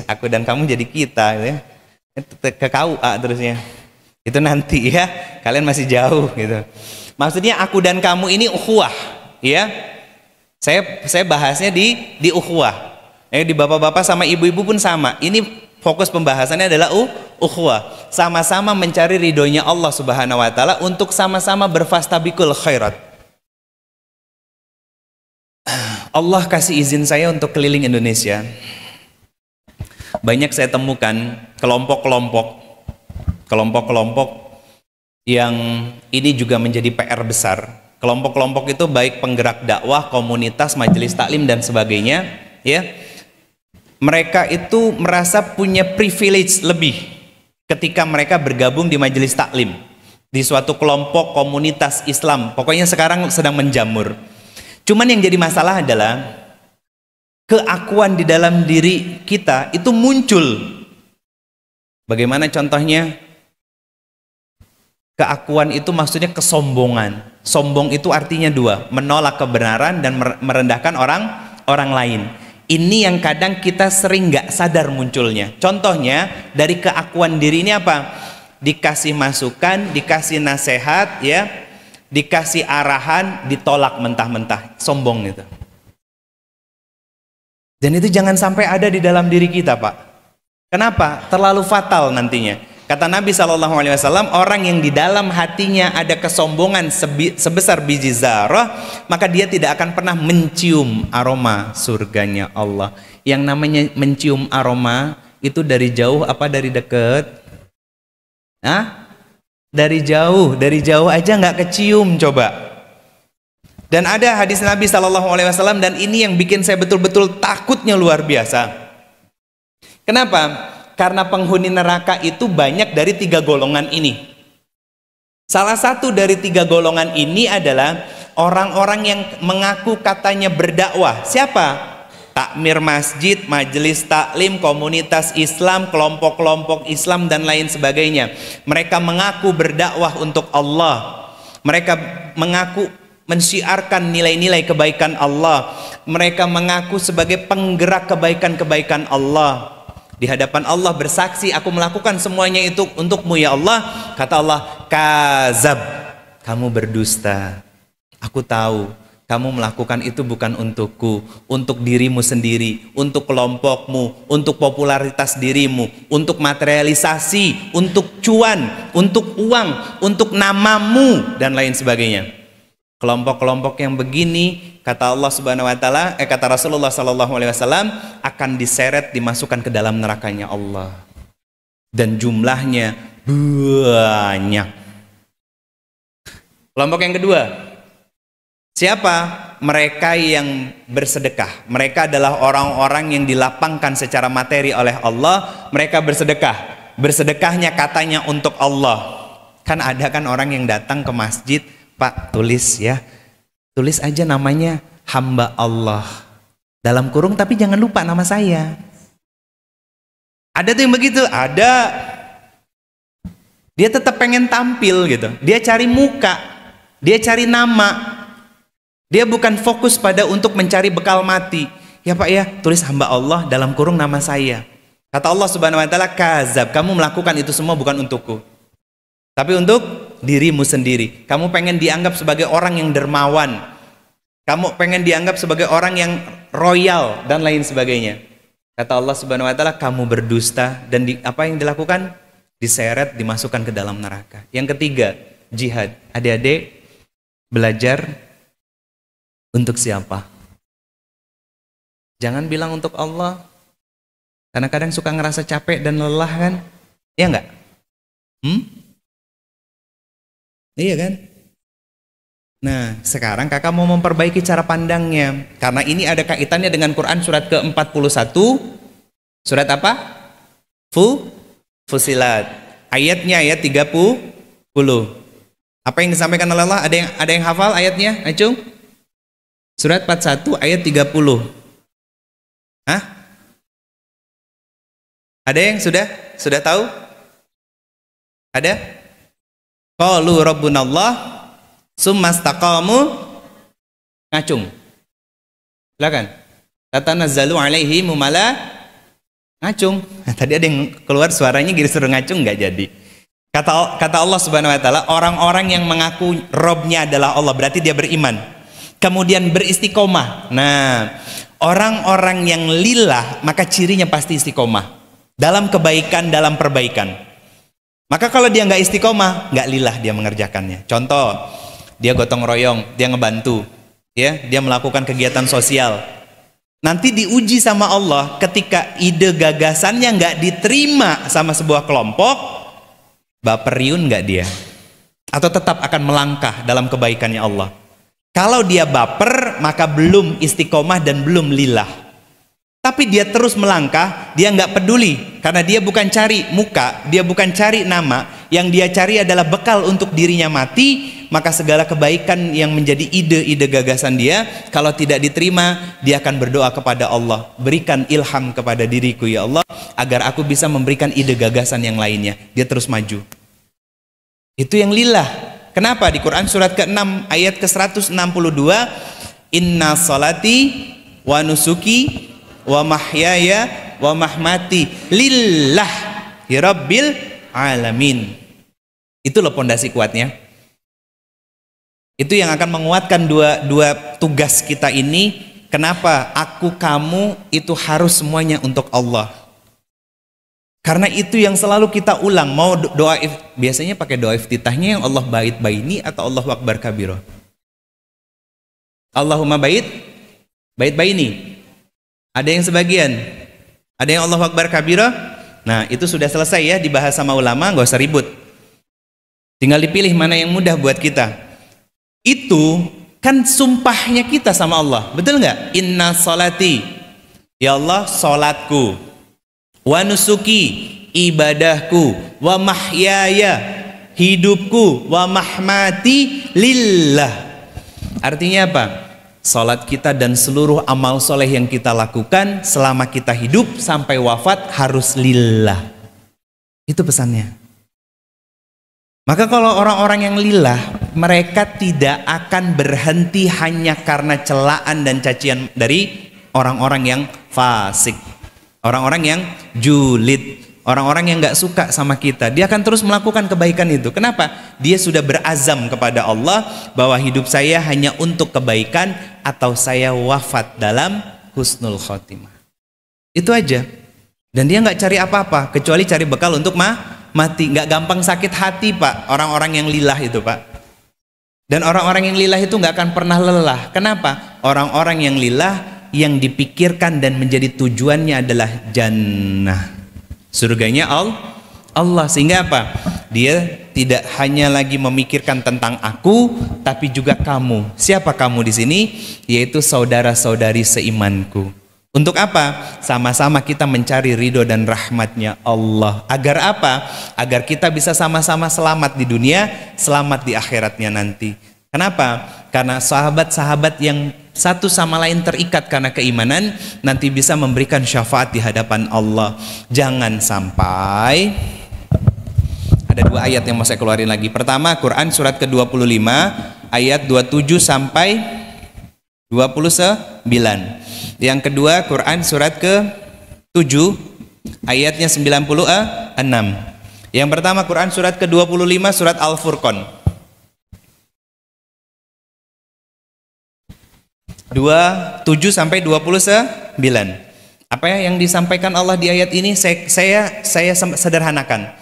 Aku dan kamu jadi kita, ya. Ke KUA terusnya. Itu nanti ya, kalian masih jauh gitu. Maksudnya aku dan kamu ini ukhuwah, ya. Saya bahasnya di ukhuwah. Di bapak-bapak sama ibu-ibu pun sama. Ini fokus pembahasannya adalah ukhuwah. Sama-sama mencari ridhonya Allah Subhanahu wa taala untuk sama-sama berfastabiqul khairat. Allah kasih izin saya untuk keliling Indonesia. Banyak saya temukan kelompok-kelompok yang ini juga menjadi PR besar. Kelompok-kelompok itu baik penggerak dakwah, komunitas, majelis taklim dan sebagainya, ya. Mereka itu merasa punya privilege lebih ketika mereka bergabung di majelis taklim, di suatu kelompok komunitas Islam. Pokoknya sekarang sedang menjamur. Cuman yang jadi masalah adalah keakuan di dalam diri kita itu muncul. Bagaimana contohnya? Keakuan itu maksudnya kesombongan. Sombong itu artinya dua, menolak kebenaran dan merendahkan orang lain. Ini yang kadang kita sering nggak sadar munculnya. Contohnya dari keakuan diri ini apa? Dikasih masukan, dikasih nasihat, ya, dikasih arahan, ditolak mentah-mentah, sombong itu. Dan itu jangan sampai ada di dalam diri kita, Pak. Kenapa? Terlalu fatal nantinya. Kata Nabi SAW, orang yang di dalam hatinya ada kesombongan sebesar biji zarah, maka dia tidak akan pernah mencium aroma surganya Allah. Yang namanya mencium aroma itu dari jauh apa dari dekat? Hah? Dari jauh aja nggak kecium coba. Dan ada hadis Nabi SAW, dan ini yang bikin saya betul-betul takutnya luar biasa. Kenapa? Karena penghuni neraka itu banyak dari 3 golongan ini. Salah satu dari 3 golongan ini adalah orang-orang yang mengaku katanya berdakwah. Siapa? Takmir masjid, majelis taklim, komunitas Islam, kelompok-kelompok Islam dan lain sebagainya. Mereka mengaku berdakwah untuk Allah. Mereka mengaku mensyiarkan nilai-nilai kebaikan Allah. Mereka mengaku sebagai penggerak kebaikan-kebaikan Allah. Di hadapan Allah bersaksi, aku melakukan semuanya itu untukmu ya Allah. Kata Allah, kazab, kamu berdusta. Aku tahu kamu melakukan itu bukan untukku, untuk dirimu sendiri, untuk kelompokmu, untuk popularitas dirimu, untuk materialisasi, untuk cuan, untuk uang, untuk namamu dan lain sebagainya. Kelompok-kelompok yang begini, kata Allah Subhanahu wa taala, kata Rasulullah sallallahu alaihi wasallam, akan diseret dimasukkan ke dalam nerakanya Allah. Dan jumlahnya banyak. Kelompok yang kedua, siapa? Mereka yang bersedekah. Mereka adalah orang-orang yang dilapangkan secara materi oleh Allah. Mereka bersedekah. Bersedekahnya katanya untuk Allah. Kan ada kan orang yang datang ke masjid, Pak, tulis ya, tulis aja namanya hamba Allah dalam kurung, tapi jangan lupa nama saya. Ada tuh yang begitu, ada. Dia tetap pengen tampil gitu, dia cari muka, dia cari nama, dia bukan fokus pada untuk mencari bekal mati. Ya Pak ya, tulis hamba Allah dalam kurung nama saya. Kata Allah Subhanahu wa taala, kazab, kamu melakukan itu semua bukan untukku, tapi untuk dirimu sendiri. Kamu pengen dianggap sebagai orang yang dermawan, kamu pengen dianggap sebagai orang yang royal dan lain sebagainya. Kata Allah Subhanahu wa taala, kamu berdusta, dan apa yang dilakukan? Diseret, dimasukkan ke dalam neraka. Yang ketiga, jihad. Adik-adik, belajar untuk siapa? Jangan bilang untuk Allah, karena kadang suka ngerasa capek dan lelah kan? Ya enggak? Iya kan? Nah, sekarang kakak mau memperbaiki cara pandangnya, karena ini ada kaitannya dengan Quran surat ke-41. Surat apa? Fusilat. Ayatnya ayat 30. Apa yang disampaikan oleh Allah? Ada yang hafal ayatnya? Acung? Surat 41 ayat 30. Hah? Ada yang sudah tahu? Ada? Qalu rabbunallah summa istaqamu, ngacung. Silakan. Tatanazzalu alaihi mumala, ngacung. Tadi ada yang keluar suaranya gitu, suruh ngacung, nggak jadi. Kata Allah Subhanahu wa taala, orang-orang yang mengaku Robnya adalah Allah, berarti dia beriman, kemudian beristiqomah. Nah, orang-orang yang lillah, maka cirinya pasti istiqomah dalam kebaikan, dalam perbaikan. Maka kalau dia nggak istiqomah, nggak lillah dia mengerjakannya. Contoh, dia gotong royong, dia ngebantu, ya, dia melakukan kegiatan sosial. Nanti diuji sama Allah ketika ide gagasannya nggak diterima sama sebuah kelompok, baperiun nggak dia? Atau tetap akan melangkah dalam kebaikannya Allah? Kalau dia baper, maka belum istiqomah dan belum lillah. Tapi dia terus melangkah, dia nggak peduli, karena dia bukan cari muka, dia bukan cari nama, yang dia cari adalah bekal untuk dirinya mati. Maka segala kebaikan yang menjadi ide-ide gagasan dia, kalau tidak diterima, dia akan berdoa kepada Allah, berikan ilham kepada diriku ya Allah, agar aku bisa memberikan ide gagasan yang lainnya. Dia terus maju. Itu yang lillah. Kenapa? Di Quran surat ke-6 ayat ke-162, inna salati wa nusuki wa mahyaya wa mahmati lillah rabbil alamin. Itu loh pondasi kuatnya. Itu yang akan menguatkan dua tugas kita ini. Kenapa aku kamu itu harus semuanya untuk Allah. Karena itu yang selalu kita ulang. Mau doa, biasanya pakai doa iftitahnya yang Allah bait baini atau Allahu akbar kabiro. Allahumma bait baini. Ada yang sebagian, ada yang Allahu akbar kabiro. Nah, itu sudah selesai ya, dibahas sama ulama, nggak usah ribut. Tinggal dipilih mana yang mudah buat kita. Itu kan sumpahnya kita sama Allah, betul nggak? Inna salati, ya Allah, salatku, wa nusuki, ibadahku, wa mahyaya, hidupku, wa mahmati lillah. Artinya apa? Salat kita dan seluruh amal soleh yang kita lakukan selama kita hidup sampai wafat harus lillah. Itu pesannya. Maka kalau orang-orang yang lillah, mereka tidak akan berhenti hanya karena celaan dan cacian dari orang-orang yang fasik, orang-orang yang julid, orang-orang yang gak suka sama kita. Dia akan terus melakukan kebaikan itu. Kenapa? Dia sudah berazam kepada Allah bahwa hidup saya hanya untuk kebaikan atau saya wafat dalam husnul khotimah. Itu aja. Dan dia gak cari apa-apa kecuali cari bekal untuk mati. Gak gampang sakit hati, Pak, orang-orang yang lillah itu, Pak. Dan orang-orang yang lillah itu gak akan pernah lelah. Kenapa? Orang-orang yang lillah yang dipikirkan dan menjadi tujuannya adalah jannah, surganya Allah. Sehingga apa? Dia tidak hanya lagi memikirkan tentang aku, tapi juga kamu. Siapa kamu di sini? Yaitu saudara-saudari seimanku. Untuk apa? Sama-sama kita mencari ridho dan rahmatnya Allah. Agar apa? Agar kita bisa sama-sama selamat di dunia, selamat di akhiratnya nanti. Kenapa? Karena sahabat-sahabat yang satu sama lain terikat karena keimanan nanti bisa memberikan syafaat di hadapan Allah. Jangan sampai, ada dua ayat yang mau saya keluarin lagi. Pertama, Quran surat ke-25 ayat 27 sampai 29. Yang kedua, Quran surat ke-7 ayatnya 96. Yang pertama, Quran surat ke-25 surat Al-Furqan 27 sampai 29. Apa ya yang disampaikan Allah di ayat ini? Saya sederhanakan.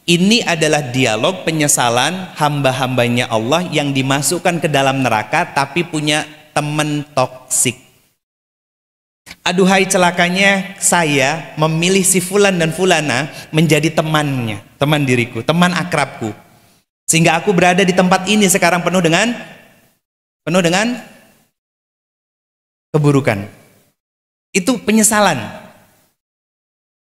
Ini adalah dialog penyesalan hamba-hambanya Allah yang dimasukkan ke dalam neraka tapi punya teman toksik. Aduhai celakanya saya memilih si fulan dan fulana menjadi temannya, teman diriku, teman akrabku. Sehingga aku berada di tempat ini sekarang penuh dengan keburukan. Itu penyesalan.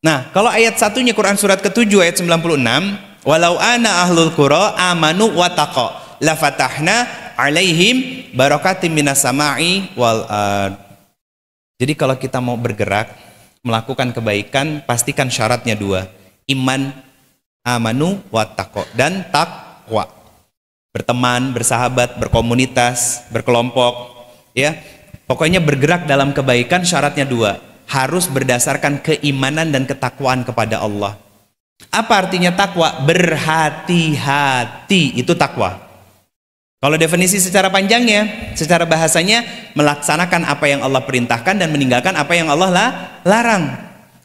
Nah, kalau ayat satunya Quran surat ke-7 ayat 96, walau ana ahlul qura amanu wattaqo la fatahna alaihim barakatim minas sama'i wal ard. Jadi kalau kita mau bergerak melakukan kebaikan, pastikan syaratnya dua, iman, amanu wattaqo, dan takwa. Berteman, bersahabat, berkomunitas, berkelompok, ya. Pokoknya bergerak dalam kebaikan syaratnya dua, harus berdasarkan keimanan dan ketakwaan kepada Allah. Apa artinya takwa? Berhati-hati, itu takwa. Kalau definisi secara panjangnya, secara bahasanya, melaksanakan apa yang Allah perintahkan dan meninggalkan apa yang Allah larang.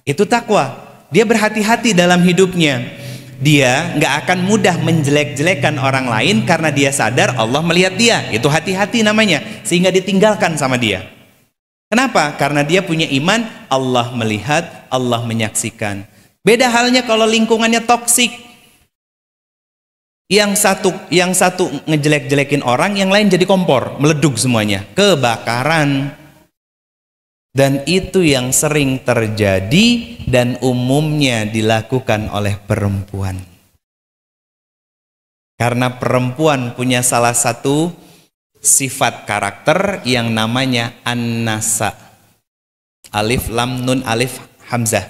Itu takwa. Dia berhati-hati dalam hidupnya. Dia nggak akan mudah menjelek-jelekan orang lain karena dia sadar Allah melihat dia. Itu hati-hati namanya, sehingga ditinggalkan sama dia. Kenapa? Karena dia punya iman, Allah melihat, Allah menyaksikan. Beda halnya kalau lingkungannya toksik. Yang satu ngejelek-jelekin orang, yang lain jadi kompor, meleduk semuanya, kebakaran. Dan itu yang sering terjadi dan umumnya dilakukan oleh perempuan. Karena perempuan punya salah satu sifat karakter yang namanya an-nasa. Alif lam nun alif hamzah.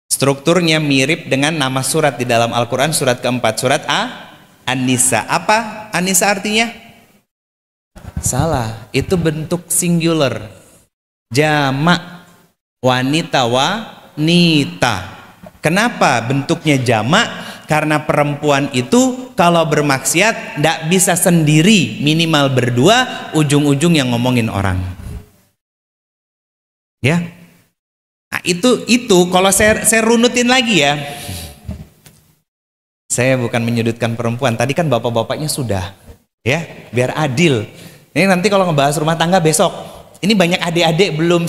Strukturnya mirip dengan nama surat di dalam Al-Quran, surat keempat, surat An-Nisa. Apa An-Nisa artinya? Salah, itu bentuk singular, jamak, wanita wanita. Kenapa bentuknya jamak? Karena perempuan itu kalau bermaksiat tidak bisa sendiri, minimal berdua, ujung-ujung yang ngomongin orang. Ya. Nah, Nah, itu kalau saya runutin lagi ya. Saya bukan menyudutkan perempuan. Tadi kan bapak-bapaknya sudah, ya, biar adil. Ini nanti kalau ngebahas rumah tangga besok. Ini banyak adik-adik belum.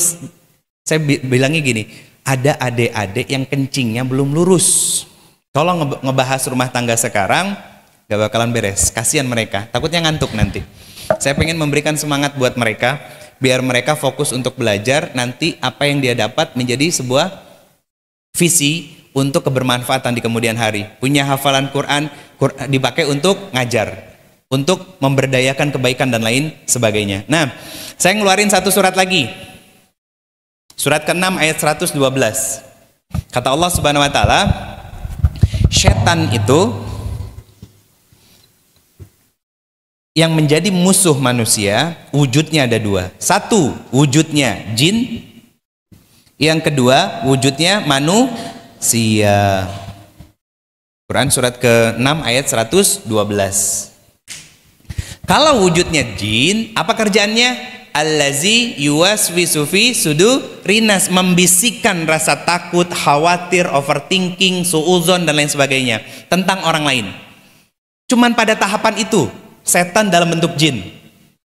Saya bilangnya gini, ada adik-adik yang kencingnya belum lurus. Kalau ngebahas rumah tangga sekarang, gak bakalan beres. Kasihan mereka, takutnya ngantuk nanti. Saya pengen memberikan semangat buat mereka, biar mereka fokus untuk belajar. Nanti apa yang dia dapat menjadi sebuah visi untuk kebermanfaatan di kemudian hari. Punya hafalan Quran dipakai untuk ngajar, untuk memberdayakan kebaikan dan lain sebagainya. Nah, saya ngeluarin satu surat lagi. Surat ke-6 ayat 112. Kata Allah Subhanahu wa taala, setan itu yang menjadi musuh manusia, wujudnya ada dua. Satu, wujudnya jin. Yang kedua, wujudnya manusia. Quran surat ke-6 ayat 112. Kalau wujudnya jin, apa kerjaannya? Allazi yuwaswisu fi sudurinas, membisikkan rasa takut, khawatir, overthinking, suuzon dan lain sebagainya tentang orang lain. Cuman pada tahapan itu, setan dalam bentuk jin.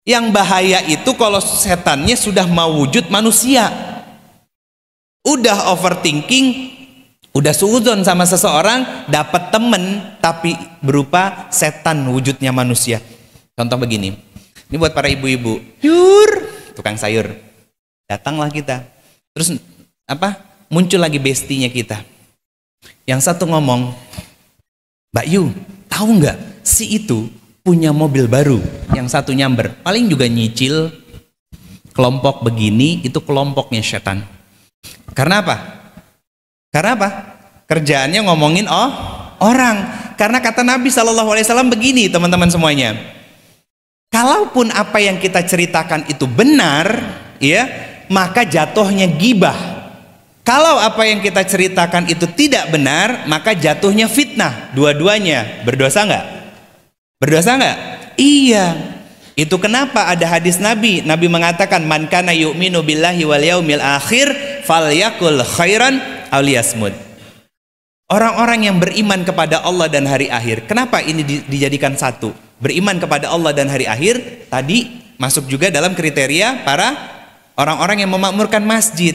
Yang bahaya itu kalau setannya sudah mau wujud manusia. Udah overthinking, udah suuzon sama seseorang, dapat temen tapi berupa setan wujudnya manusia. Contoh begini, ini buat para ibu-ibu, tukang sayur, datanglah kita, terus muncul lagi bestinya kita. Yang satu ngomong, Mbak Yu, tahu nggak si itu punya mobil baru? Yang satu nyamber, paling juga nyicil. Kelompok begini itu kelompoknya setan. Karena apa? Kerjaannya ngomongin orang. Karena kata Nabi SAW begini, teman-teman semuanya. Kalaupun apa yang kita ceritakan itu benar, ya, maka jatuhnya gibah. Kalau apa yang kita ceritakan itu tidak benar, maka jatuhnya fitnah. Dua-duanya berdosa nggak? Berdosa nggak? Iya. Itu kenapa ada hadis Nabi. Nabi mengatakan, man kana yu'minu billahi wal yaumil akhir falyakul khairan aw liyasmut. Orang-orang yang beriman kepada Allah dan hari akhir. Kenapa ini dijadikan satu? Beriman kepada Allah dan hari akhir tadi masuk juga dalam kriteria para orang-orang yang memakmurkan masjid.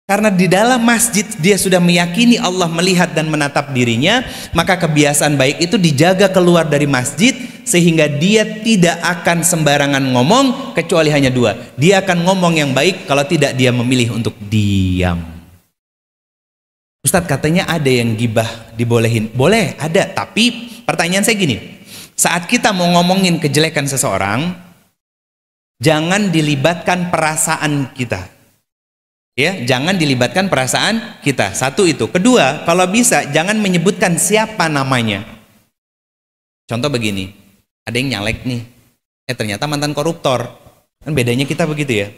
Karena di dalam masjid dia sudah meyakini Allah melihat dan menatap dirinya, maka kebiasaan baik itu dijaga keluar dari masjid, sehingga dia tidak akan sembarangan ngomong kecuali hanya dua. Dia akan ngomong yang baik, kalau tidak dia memilih untuk diam. Ustadz, katanya ada yang gibah dibolehin. Boleh, ada. Tapi pertanyaan saya gini, saat kita mau ngomongin kejelekan seseorang, jangan dilibatkan perasaan kita. Ya, jangan dilibatkan perasaan kita. Satu itu. Kedua, kalau bisa jangan menyebutkan siapa namanya. Contoh begini, ada yang nyalek nih, ternyata mantan koruptor. Kan bedanya kita begitu ya.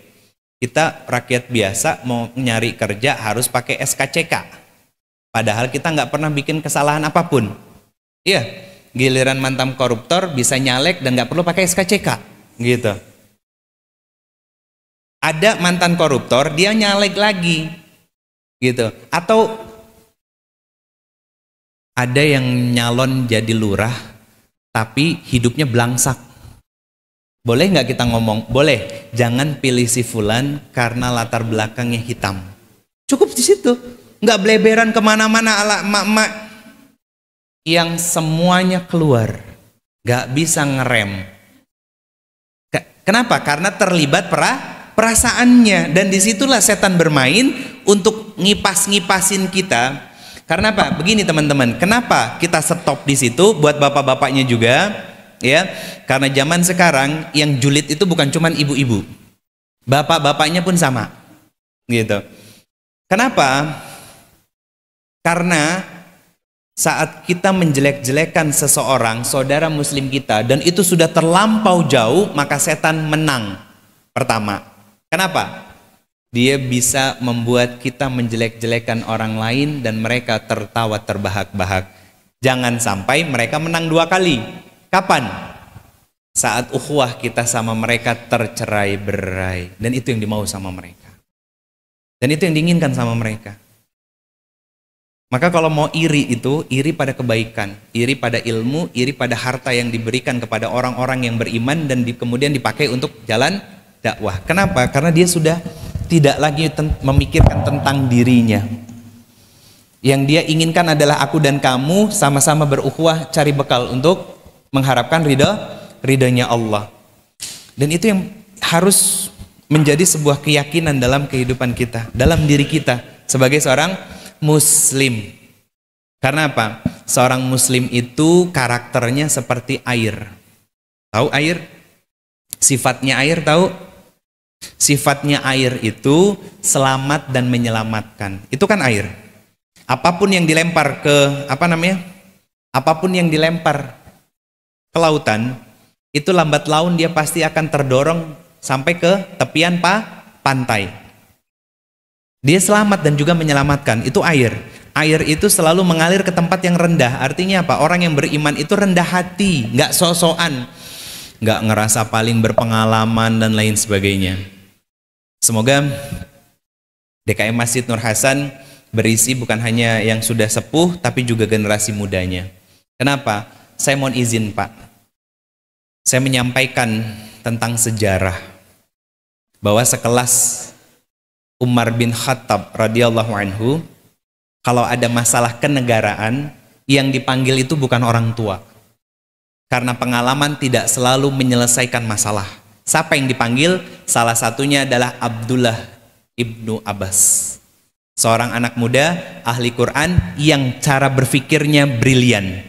Kita rakyat biasa mau nyari kerja harus pakai SKCK. Padahal kita nggak pernah bikin kesalahan apapun. Iya, giliran mantan koruptor bisa nyalek dan nggak perlu pakai SKCK, gitu. Ada mantan koruptor, dia nyalek lagi, gitu. Atau ada yang nyalon jadi lurah, tapi hidupnya belangsak. Boleh nggak kita ngomong? Boleh. Jangan pilih si fulan karena latar belakangnya hitam. Cukup di situ. Nggak beleberan kemana-mana ala emak-emak yang semuanya keluar. Nggak bisa ngerem. Kenapa? Karena terlibat perasaannya, dan disitulah setan bermain untuk ngipas-ngipasin kita. Karena apa? Begini teman-teman, kenapa kita stop di situ buat bapak-bapaknya juga, ya? Karena zaman sekarang yang julid itu bukan cuman ibu-ibu, bapak-bapaknya pun sama, gitu. Kenapa? Karena saat kita menjelek-jelekan seseorang, saudara muslim kita, dan itu sudah terlampau jauh, maka setan menang. Pertama, kenapa? Dia bisa membuat kita menjelek-jelekan orang lain dan mereka tertawa terbahak-bahak. Jangan sampai mereka menang dua kali. Kapan? Saat ukhuwah kita sama mereka tercerai-berai, dan itu yang dimau sama mereka. Dan itu yang diinginkan sama mereka. Maka kalau mau iri itu, iri pada kebaikan, iri pada ilmu, iri pada harta yang diberikan kepada orang-orang yang beriman dan kemudian dipakai untuk jalan dakwah. Kenapa? Karena dia sudah tidak lagi memikirkan tentang dirinya. Yang dia inginkan adalah aku dan kamu sama-sama berukhuwah cari bekal untuk mengharapkan ridhonya Allah. Dan itu yang harus menjadi sebuah keyakinan dalam kehidupan kita, dalam diri kita sebagai seorang Muslim. Karena apa? Seorang Muslim itu karakternya seperti air. Tahu air? Sifatnya air tahu? Sifatnya air itu selamat dan menyelamatkan. Itu kan air. Apapun yang dilempar ke apapun yang dilempar ke lautan, itu lambat laun dia pasti akan terdorong sampai ke tepian pantai. Dia selamat dan juga menyelamatkan. Itu air. Air itu selalu mengalir ke tempat yang rendah. Artinya apa? Orang yang beriman itu rendah hati, nggak sok-sokan, nggak ngerasa paling berpengalaman dan lain sebagainya. Semoga DKM Masjid Nur Hasan berisi bukan hanya yang sudah sepuh, tapi juga generasi mudanya. Kenapa? Saya mohon izin Pak, saya menyampaikan tentang sejarah bahwa sekelas Umar bin Khattab radhiyallahu anhu, kalau ada masalah kenegaraan, yang dipanggil itu bukan orang tua. Karena pengalaman tidak selalu menyelesaikan masalah. Siapa yang dipanggil? Salah satunya adalah Abdullah ibnu Abbas. Seorang anak muda, ahli Quran, yang cara berpikirnya brilian.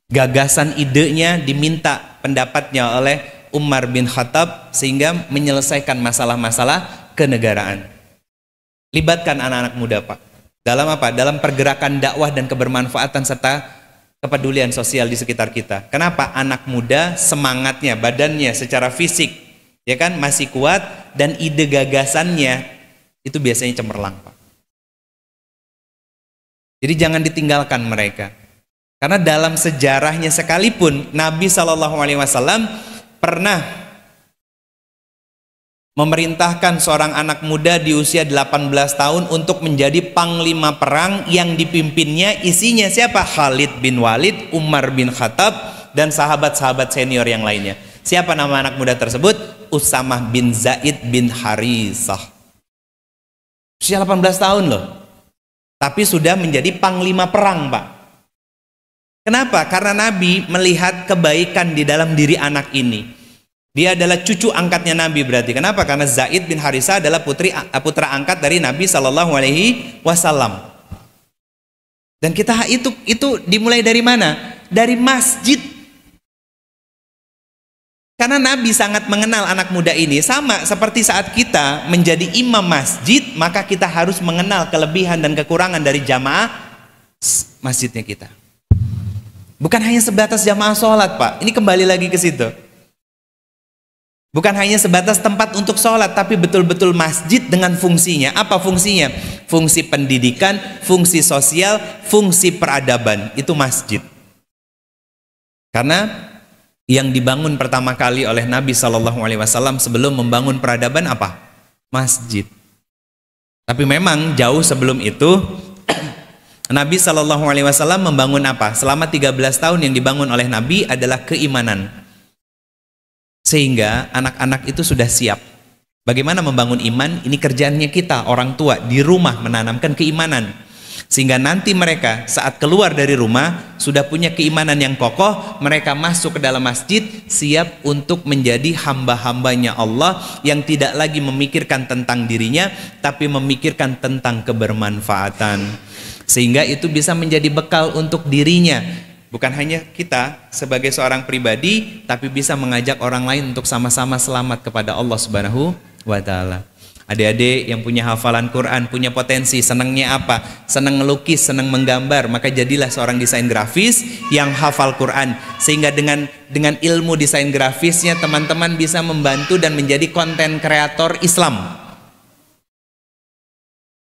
Gagasan idenya diminta pendapatnya oleh Umar bin Khattab sehingga menyelesaikan masalah-masalah kenegaraan. Libatkan anak-anak muda Pak. Dalam apa? Dalam pergerakan dakwah dan kebermanfaatan serta kepedulian sosial di sekitar kita. Kenapa? Anak muda semangatnya, badannya secara fisik ya kan masih kuat dan ide gagasannya itu biasanya cemerlang Pak. Jadi jangan ditinggalkan mereka. Karena dalam sejarahnya sekalipun Nabi SAW pernah memerintahkan seorang anak muda di usia 18 tahun untuk menjadi panglima perang yang dipimpinnya isinya siapa? Khalid bin Walid, Umar bin Khattab, dan sahabat-sahabat senior yang lainnya. Siapa nama anak muda tersebut? Usamah bin Zaid bin Harisah. Usia 18 tahun loh. Tapi sudah menjadi panglima perang Pak. Kenapa? Karena Nabi melihat kebaikan di dalam diri anak ini. Dia adalah cucu angkatnya Nabi berarti. Kenapa? Karena Zaid bin Harisah adalah putra angkat dari Nabi Shallallahu Alaihi Wasallam. Dan kita itu dimulai dari mana? Dari masjid. Karena Nabi sangat mengenal anak muda ini. Sama seperti saat kita menjadi imam masjid, maka kita harus mengenal kelebihan dan kekurangan dari jamaah masjidnya kita. Bukan hanya sebatas jamaah sholat Pak. Ini kembali lagi ke situ. Bukan hanya sebatas tempat untuk sholat, tapi betul-betul masjid dengan fungsinya. Apa fungsinya? Fungsi pendidikan, fungsi sosial, fungsi peradaban. Itu masjid. Karena yang dibangun pertama kali oleh Nabi SAW sebelum membangun peradaban apa? Masjid. Tapi memang jauh sebelum itu Nabi SAW membangun apa? Selama 13 tahun yang dibangun oleh Nabi adalah keimanan. Sehingga anak-anak itu sudah siap. Bagaimana membangun iman? Ini kerjaannya kita, orang tua, di rumah menanamkan keimanan. Sehingga nanti mereka saat keluar dari rumah sudah punya keimanan yang kokoh, mereka masuk ke dalam masjid siap untuk menjadi hamba-hambanya Allah yang tidak lagi memikirkan tentang dirinya, tapi memikirkan tentang kebermanfaatan. Sehingga itu bisa menjadi bekal untuk dirinya. Bukan hanya kita sebagai seorang pribadi, tapi bisa mengajak orang lain untuk sama-sama selamat kepada Allah Subhanahu wa Ta'ala. Adik-adik yang punya hafalan Quran, punya potensi, senangnya apa? Senang melukis, senang menggambar, maka jadilah seorang desain grafis yang hafal Quran. Sehingga dengan ilmu desain grafisnya teman-teman bisa membantu dan menjadi konten kreator Islam.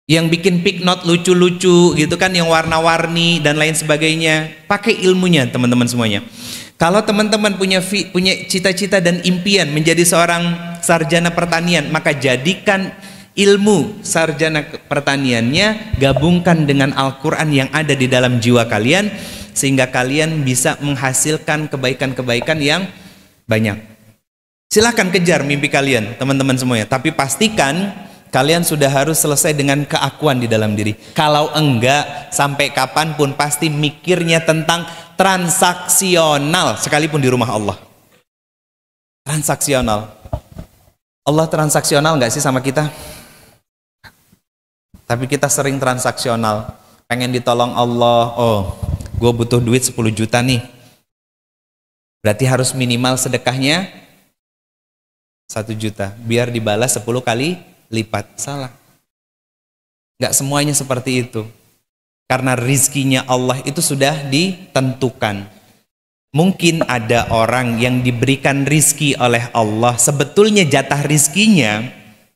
Yang bikin picknote lucu-lucu gitu kan, yang warna-warni dan lain sebagainya. Pakai ilmunya teman-teman semuanya. Kalau teman-teman punya cita-cita dan impian menjadi seorang sarjana pertanian, maka jadikan ilmu sarjana pertaniannya, gabungkan dengan Al-Quran yang ada di dalam jiwa kalian, sehingga kalian bisa menghasilkan kebaikan-kebaikan yang banyak. Silahkan kejar mimpi kalian, teman-teman semuanya, tapi pastikan kalian sudah harus selesai dengan keakuan di dalam diri. Kalau enggak, sampai kapanpun pasti mikirnya tentang transaksional, sekalipun di rumah Allah. Transaksional. Allah transaksional nggak sih sama kita? Tapi kita sering transaksional. Pengen ditolong Allah, oh gue butuh duit 10 juta nih. Berarti harus minimal sedekahnya 1 juta. Biar dibalas 10 kali lipat. Salah. Nggak semuanya seperti itu. Karena rizkinya Allah itu sudah ditentukan. Mungkin ada orang yang diberikan rizki oleh Allah, sebetulnya jatah rizkinya,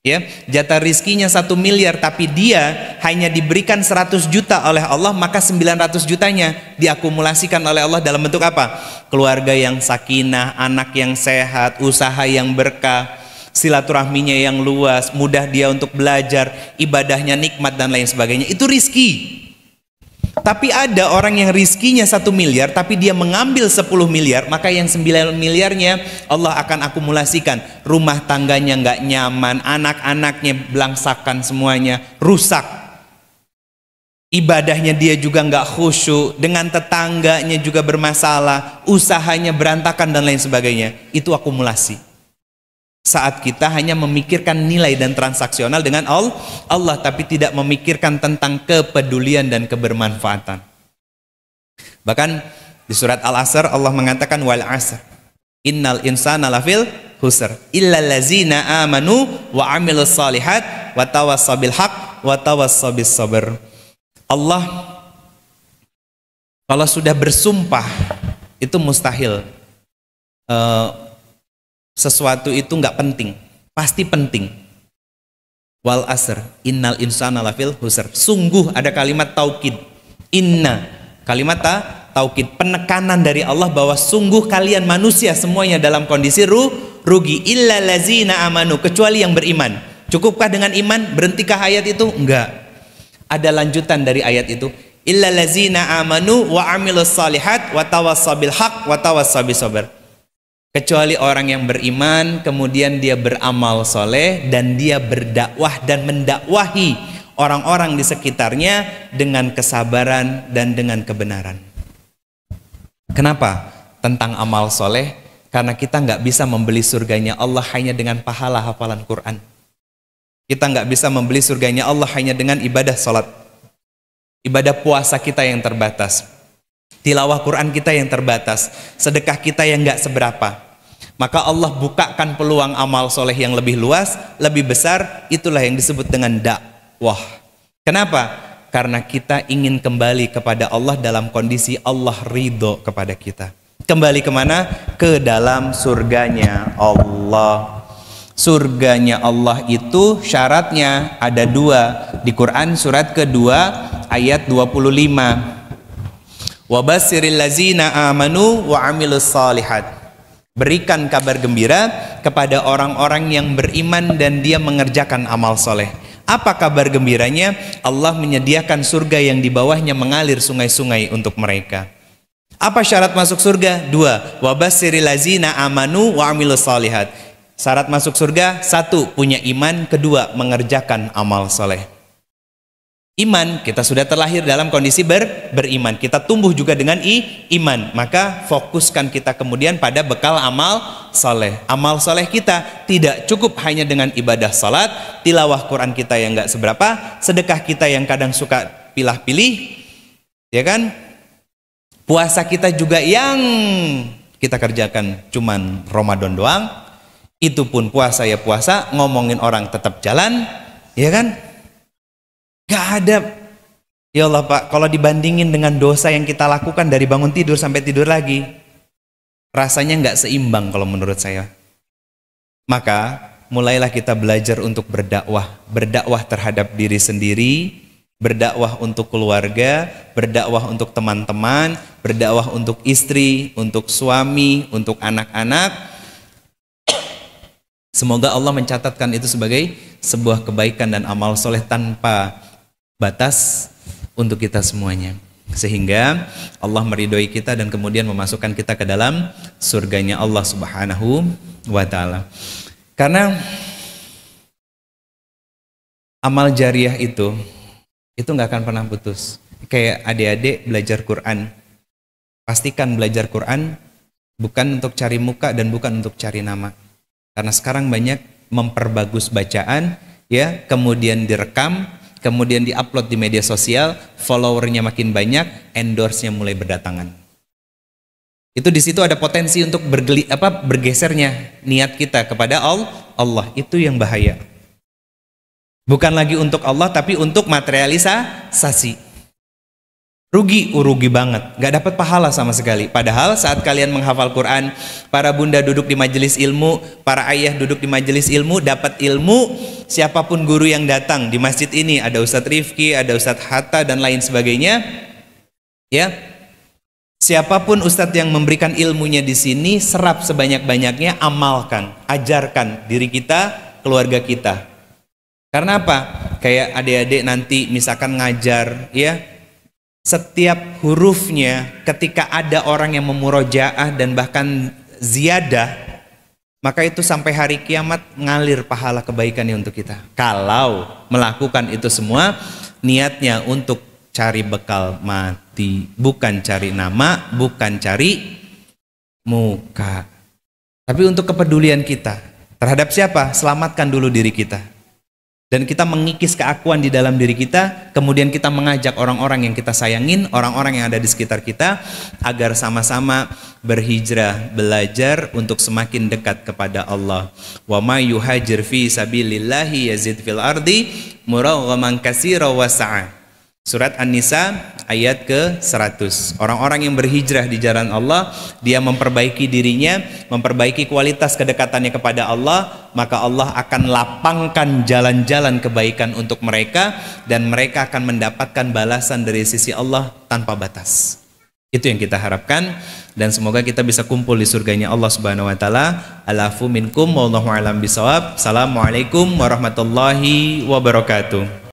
ya, jatah rizkinya 1 miliar, tapi dia hanya diberikan 100 juta oleh Allah, maka 900 jutanya diakumulasikan oleh Allah dalam bentuk apa? Keluarga yang sakinah, anak yang sehat, usaha yang berkah, silaturahminya yang luas, mudah dia untuk belajar, ibadahnya nikmat dan lain sebagainya. Itu rizki. Tapi ada orang yang rizkinya 1 miliar tapi dia mengambil 10 miliar, maka yang 9 miliarnya Allah akan akumulasikan. Rumah tangganya nggak nyaman, anak-anaknya belangsakan semuanya, rusak. Ibadahnya dia juga nggak khusyuk, dengan tetangganya juga bermasalah, usahanya berantakan dan lain sebagainya. Itu akumulasi. Saat kita hanya memikirkan nilai dan transaksional dengan Allah, tapi tidak memikirkan tentang kepedulian dan kebermanfaatan. Bahkan di surat Al-Asr Allah mengatakan wal asr innal insana lafil husr illa lazina amanu wa amilus salihat wa tawassaw bil haq wa tawassaw bis sabr. Allah kalau sudah bersumpah itu mustahil sesuatu itu nggak penting, pasti penting. Wal asr innal insana lafil husr. Sungguh ada kalimat taukid. Inna, kalimat taukid, penekanan dari Allah bahwa sungguh kalian manusia semuanya dalam kondisi rugi. Illa lazina amanu, kecuali yang beriman. Cukupkah dengan iman? Berhentikah ayat itu? Enggak. Ada lanjutan dari ayat itu. Illa lazina amanu wa amilus salihat wa tawassaw bil haq wa tawassaw bis sabr. Kecuali orang yang beriman, kemudian dia beramal soleh, dan dia berdakwah dan mendakwahi orang-orang di sekitarnya dengan kesabaran dan dengan kebenaran. Kenapa? Tentang amal soleh, karena kita nggak bisa membeli surganya Allah hanya dengan pahala hafalan Quran. Kita nggak bisa membeli surganya Allah hanya dengan ibadah sholat. Ibadah puasa kita yang terbatas. Tilawah Quran kita yang terbatas, sedekah kita yang nggak seberapa. Maka Allah bukakan peluang amal soleh yang lebih luas, lebih besar. Itulah yang disebut dengan dakwah. Kenapa? Karena kita ingin kembali kepada Allah dalam kondisi Allah ridho kepada kita. Kembali kemana? Ke dalam surganya Allah. Surganya Allah itu syaratnya ada 2. Di Quran surat kedua ayat 25. Wabashiril lazina amanu wa amilus salihat. Berikan kabar gembira kepada orang-orang yang beriman dan dia mengerjakan amal soleh. Apa kabar gembiranya? Allah menyediakan surga yang di bawahnya mengalir sungai-sungai untuk mereka. Apa syarat masuk surga? 2. Wabashiril lazina amanu wa amilus salihat. Syarat masuk surga 1. Punya iman. 2. Mengerjakan amal soleh. Iman, kita sudah terlahir dalam kondisi beriman. Kita tumbuh juga dengan iman. Maka fokuskan kita kemudian pada bekal amal soleh. Amal soleh kita tidak cukup hanya dengan ibadah salat, tilawah Quran kita yang nggak seberapa, sedekah kita yang kadang suka pilah-pilih, ya kan? Puasa kita juga yang kita kerjakan cuman Ramadan doang. Itu pun puasa ya puasa, ngomongin orang tetap jalan, ya kan? Gak ada. Ya Allah Pak, kalau dibandingin dengan dosa yang kita lakukan dari bangun tidur sampai tidur lagi, rasanya gak seimbang kalau menurut saya. Maka mulailah kita belajar untuk berdakwah. Berdakwah terhadap diri sendiri, berdakwah untuk keluarga, berdakwah untuk teman-teman, berdakwah untuk istri, untuk suami, untuk anak-anak. Semoga Allah mencatatkan itu sebagai sebuah kebaikan dan amal soleh tanpa batas untuk kita semuanya, sehingga Allah meridhoi kita dan kemudian memasukkan kita ke dalam surganya Allah Subhanahu wa ta'ala. Karena amal jariah itu nggak akan pernah putus. Kayak adik-adik belajar Quran, pastikan belajar Quran bukan untuk cari muka dan bukan untuk cari nama. Karena sekarang banyak memperbagus bacaan, ya, kemudian direkam, kemudian diupload di media sosial, followernya makin banyak, endorse-nya mulai berdatangan. Itu di situ ada potensi untuk bergesernya niat kita kepada Allah. Itu yang bahaya. Bukan lagi untuk Allah, tapi untuk materialisasi. Rugi banget, gak dapat pahala sama sekali. Padahal saat kalian menghafal Quran, para bunda duduk di majelis ilmu, para ayah duduk di majelis ilmu, dapat ilmu. Siapapun guru yang datang di masjid ini, ada Ustadz Rifki, ada Ustadz Hatta dan lain sebagainya, ya. Siapapun Ustadz yang memberikan ilmunya di sini, serap sebanyak-banyaknya, amalkan, ajarkan diri kita, keluarga kita. Karena apa? Kayak adik-adik nanti misalkan ngajar, ya, setiap hurufnya ketika ada orang yang memurojaah dan bahkan ziyadah, maka itu sampai hari kiamat ngalir pahala kebaikannya untuk kita. Kalau melakukan itu semua niatnya untuk cari bekal mati, bukan cari nama, bukan cari muka, tapi untuk kepedulian kita terhadap siapa? Selamatkan dulu diri kita. Dan kita mengikis keakuan di dalam diri kita, kemudian kita mengajak orang-orang yang kita sayangin, orang-orang yang ada di sekitar kita, agar sama-sama berhijrah, belajar untuk semakin dekat kepada Allah. Wa may yuhajir fi sabilillahi yazid fil ardi muraghaman katsira wa sa'a. Surat An-Nisa ayat ke-100. Orang-orang yang berhijrah di jalan Allah, dia memperbaiki dirinya, memperbaiki kualitas kedekatannya kepada Allah, maka Allah akan lapangkan jalan-jalan kebaikan untuk mereka, dan mereka akan mendapatkan balasan dari sisi Allah tanpa batas. Itu yang kita harapkan, dan semoga kita bisa kumpul di surganya Allah Subhanahu wa taala. Alafu minkum wallahu a'lam bisawab. Assalamualaikum warahmatullahi wabarakatuh.